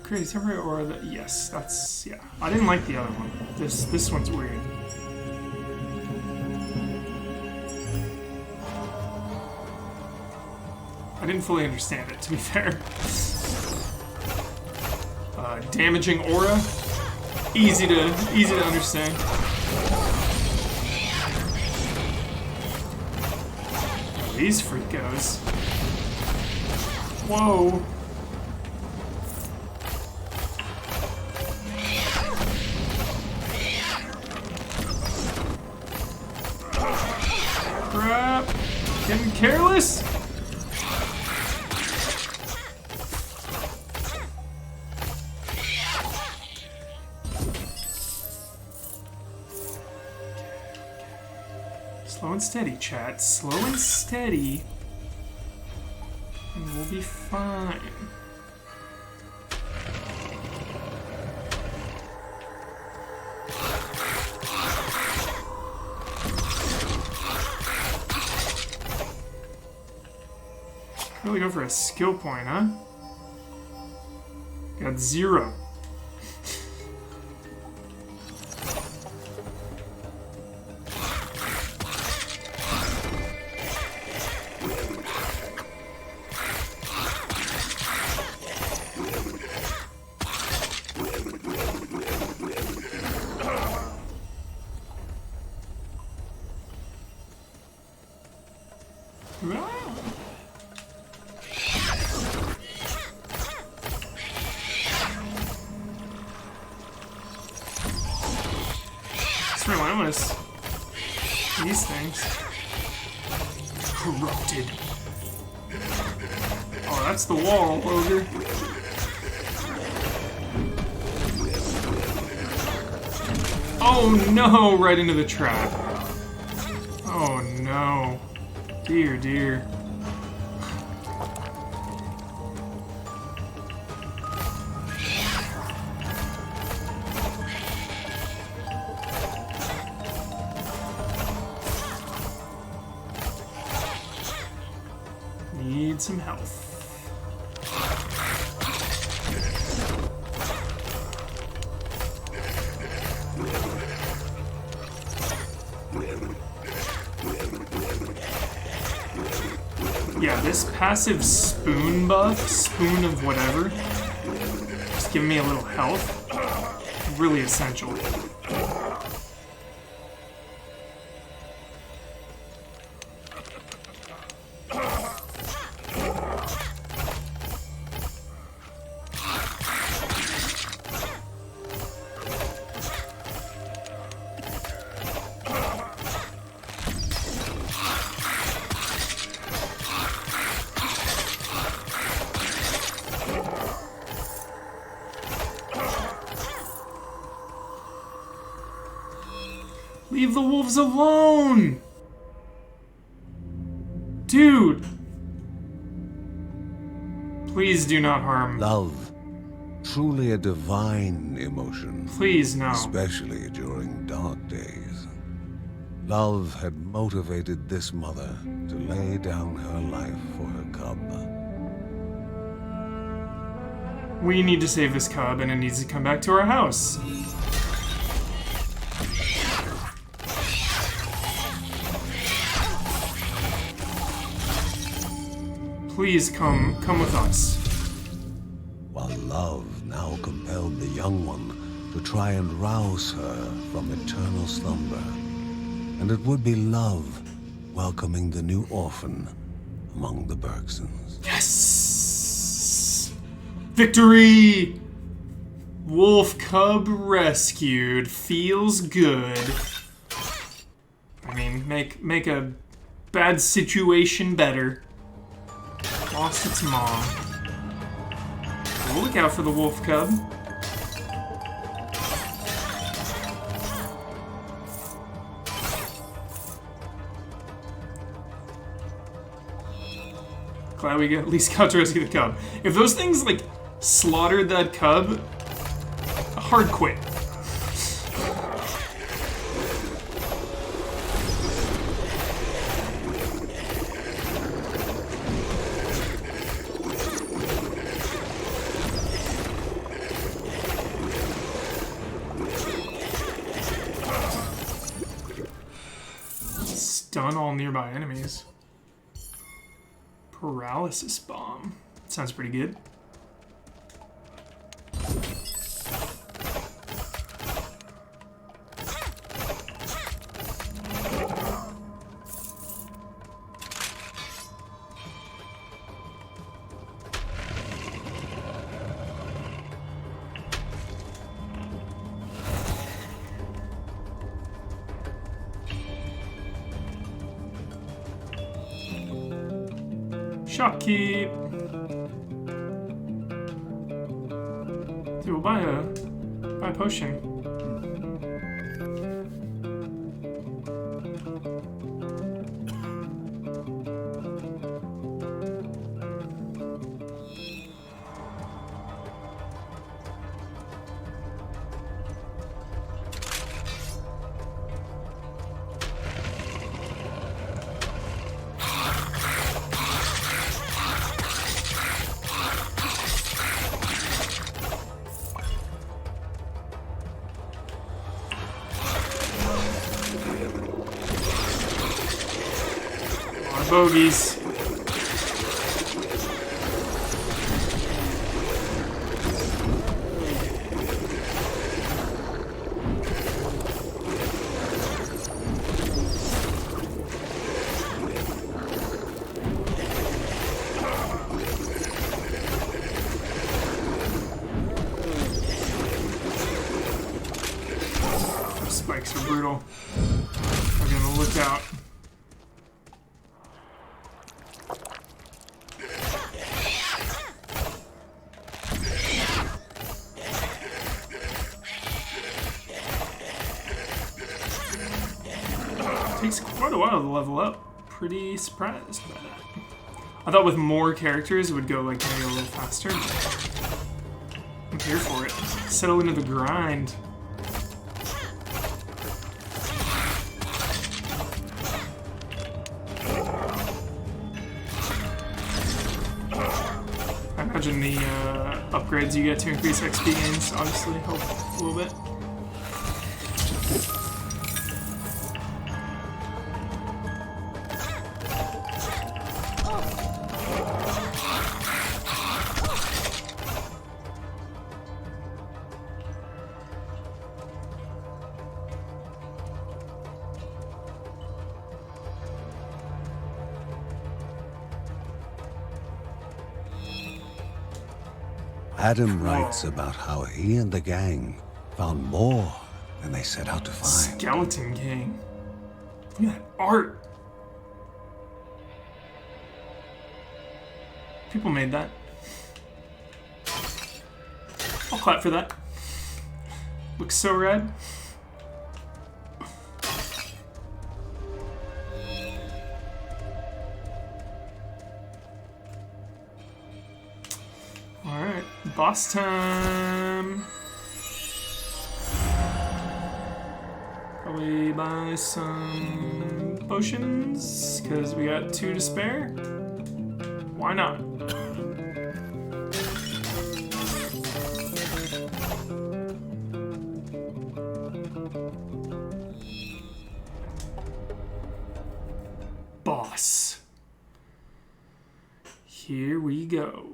Create a temporary aura that, yes, that's, yeah. I didn't like the other one. This one's weird. I didn't fully understand it, to be fair. Damaging aura. Easy to understand. These freakos. Whoa. Crap. Getting careless. Slow and steady, chat. Slow and steady. And we'll be fine. Really go for a skill point, huh? Got 0. It's relentless. These things. Corrupted. Oh, that's the wall, ogre. Oh no, right into the trap. Oh no. Dear, dear. need some health. Yeah, this passive spoon buff, spoon of whatever, just giving me a little health, really essential. Leave the wolves alone! Dude! Please do not harm. Love. Truly a divine emotion. Please, no. Especially during dark days. Love had motivated this mother to lay down her life for her cub. We need to save this cub, and it needs to come back to our house. Please come with us. While love now compelled the young one to try and rouse her from eternal slumber. And it would be love welcoming the new orphan among the Bergsons. Yes! Victory! Wolf cub rescued. Feels good. I mean, make a bad situation better. Lost its mom. We'll look out for the wolf cub. Glad we at least got to rescue the cub. If those things, like, slaughtered that cub, a hard quit. Stun all nearby enemies. Paralysis bomb. Sounds pretty good. Shopkeep. Dude, we'll buy a potion. Bogeys. Spikes are brutal. I'm gonna look out. Takes quite a while to level up. Pretty surprised by that. I thought with more characters it would go like maybe a little faster. I'm here for it. Settle into the grind. upgrades you get to increase XP gains obviously help a little bit. Adam writes about how he and the gang found more than they set out to find. Skeleton Gang. Look at that art. People made that. I'll clap for that. Looks so rad. Alright, boss time. Probably buy some potions, because we got 2 to spare. Why not? Boss. Here we go.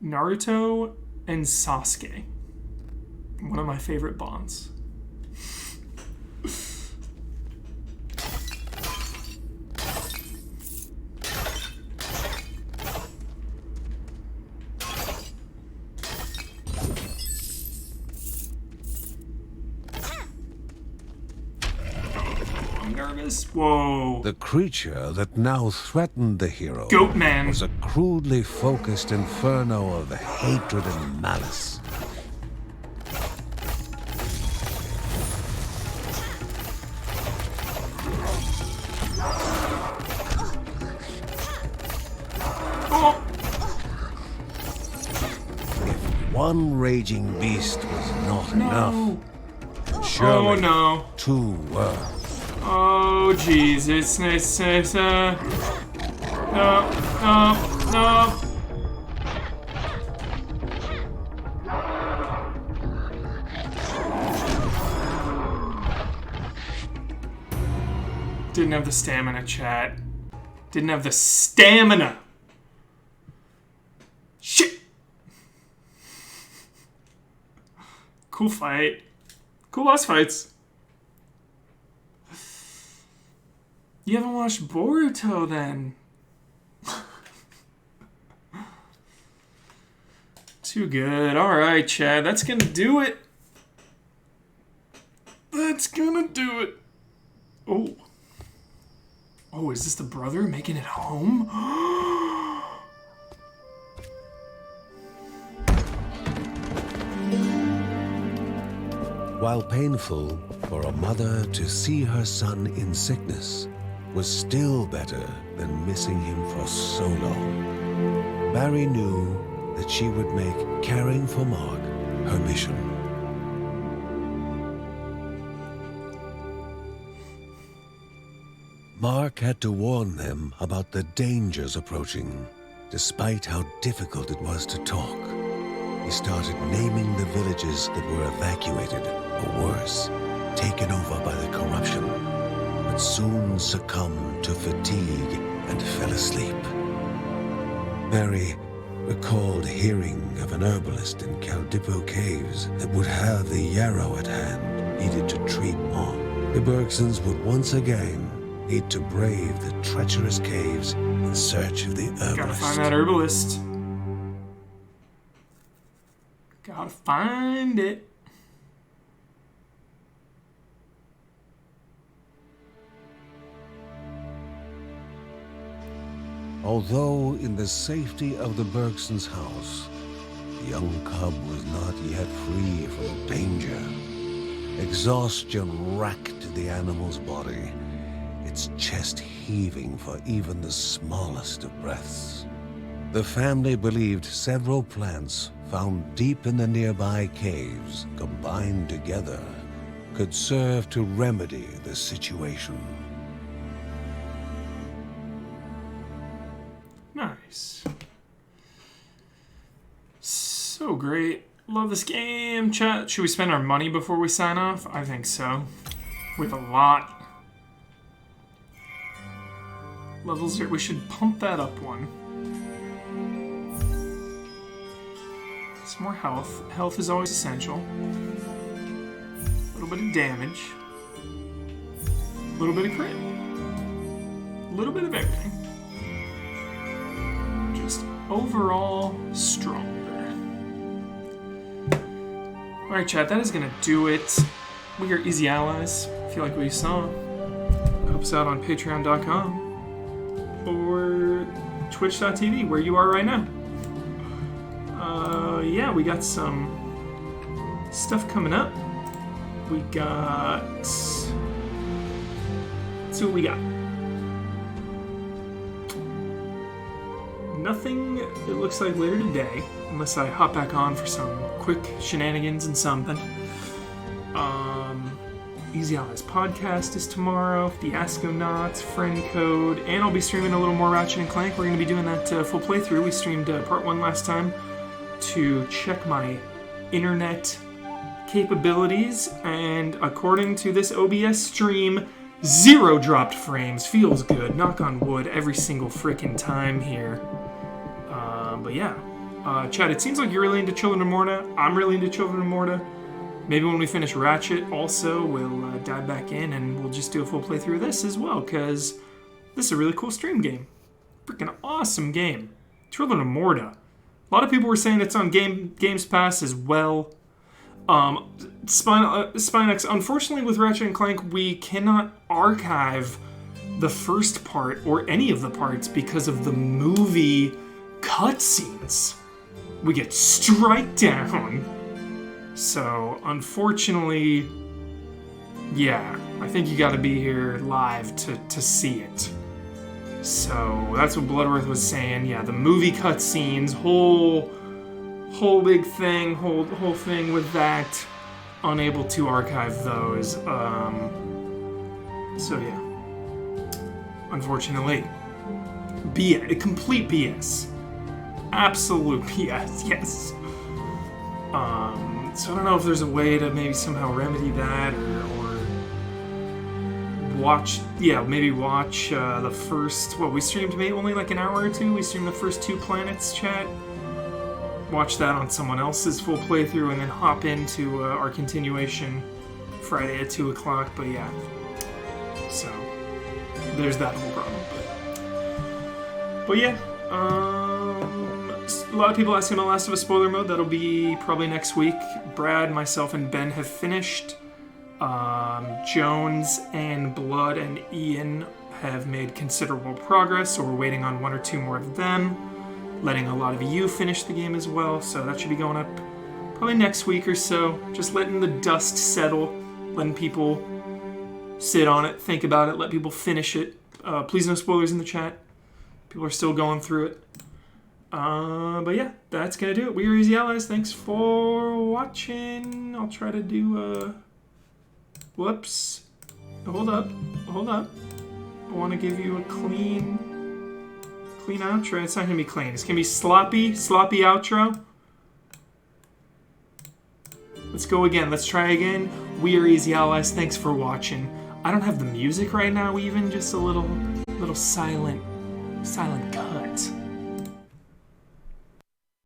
Naruto and Sasuke. One of my favorite bonds. I'm nervous. Whoa. The creature that now threatened the hero Goatman. was a crudely focused inferno of hatred and malice. Oh. If one raging beast was not enough, Oh surely no. 2 were. Oh jeez, it's no. Didn't have the stamina, chat. Didn't have the stamina. Shit. Cool fight. Cool boss fights. You haven't watched Boruto then? Too good. Alright, Chad. That's gonna do it. That's gonna do it. Oh. Oh, is this the brother making it home? While painful for a mother to see her son in sickness, was still better than missing him for so long. Barry knew that she would make caring for Mark her mission. Mark had to warn them about the dangers approaching, despite how difficult it was to talk. He started naming the villages that were evacuated, or worse, taken over by the corruption, but soon succumbed to fatigue and fell asleep. Barry recalled hearing of an herbalist in Caldipo Caves that would have the yarrow at hand needed to treat Mark. The Bergsons would once again need to brave the treacherous caves in search of the herbalist. Gotta find that herbalist. Gotta find it. Although in the safety of the Bergsons' house, the young cub was not yet free from danger. Exhaustion racked the animal's body, its chest heaving for even the smallest of breaths. The family believed several plants found deep in the nearby caves, combined together, could serve to remedy the situation. Nice. So great. Love this game. Chat, should we spend our money before we sign off? I think so. We have a lot. Levels here. We should pump that up one. Some more health. Health is always essential. A little bit of damage. A little bit of crit. A little bit of everything. Just overall stronger. Alright, chat, that is going to do it. We are Easy Allies. If you like what you saw, help us out on patreon.com or twitch.tv, where you are right now. Yeah, we got some stuff coming up. We got... Let's see what we got. Nothing, it looks like, later today, unless I hop back on for some quick shenanigans and something. Easy Allies podcast is tomorrow. The Asconauts, Friend Code, and I'll be streaming a little more Ratchet and Clank. We're going to be doing that full playthrough. We streamed part 1 last time to check my internet capabilities, and according to this OBS stream, 0 dropped frames. Feels good. Knock on wood every single frickin' time here. But yeah. Chad, it seems like you're really into Children of Morta. I'm really into Children of Morta. Maybe when we finish Ratchet, also, we'll dive back in and we'll just do a full playthrough of this as well, because this is a really cool stream game. Freaking awesome game. Children of Morta. A lot of people were saying it's on Games Pass as well. Spinex, unfortunately with Ratchet and Clank, we cannot archive the first part or any of the parts because of the movie cutscenes. We get strike down. So, unfortunately, yeah, I think you gotta be here live to see it. So, that's what Bloodworth was saying. Yeah, the movie cutscenes, whole big thing, whole thing with that. Unable to archive those. So, yeah. Unfortunately. Complete BS. Absolute BS, yes. So I don't know if there's a way to maybe somehow remedy that, or watch the first, we streamed maybe only like an hour or two. We streamed the first 2 planets, chat. Watch that on someone else's full playthrough, and then hop into our continuation Friday at 2 o'clock, but yeah. So, there's that whole problem. But yeah, a lot of people asking about Last of Us spoiler mode. That'll be probably next week. Brad, myself, and Ben have finished. Jones and Blood and Ian have made considerable progress, so we're waiting on 1 or 2 more of them. Letting a lot of you finish the game as well, so that should be going up probably next week or so. Just letting the dust settle, letting people sit on it, think about it, let people finish it. Please no spoilers in the chat. People are still going through it. But yeah, that's gonna do it. We are Easy Allies. Thanks for watching. I'll try to do whoops. Hold up. I want to give you a clean outro. It's not gonna be clean. It's gonna be sloppy outro. Let's go again. Let's try again. We are Easy Allies. Thanks for watching. I don't have the music right now, even just a little silent cut.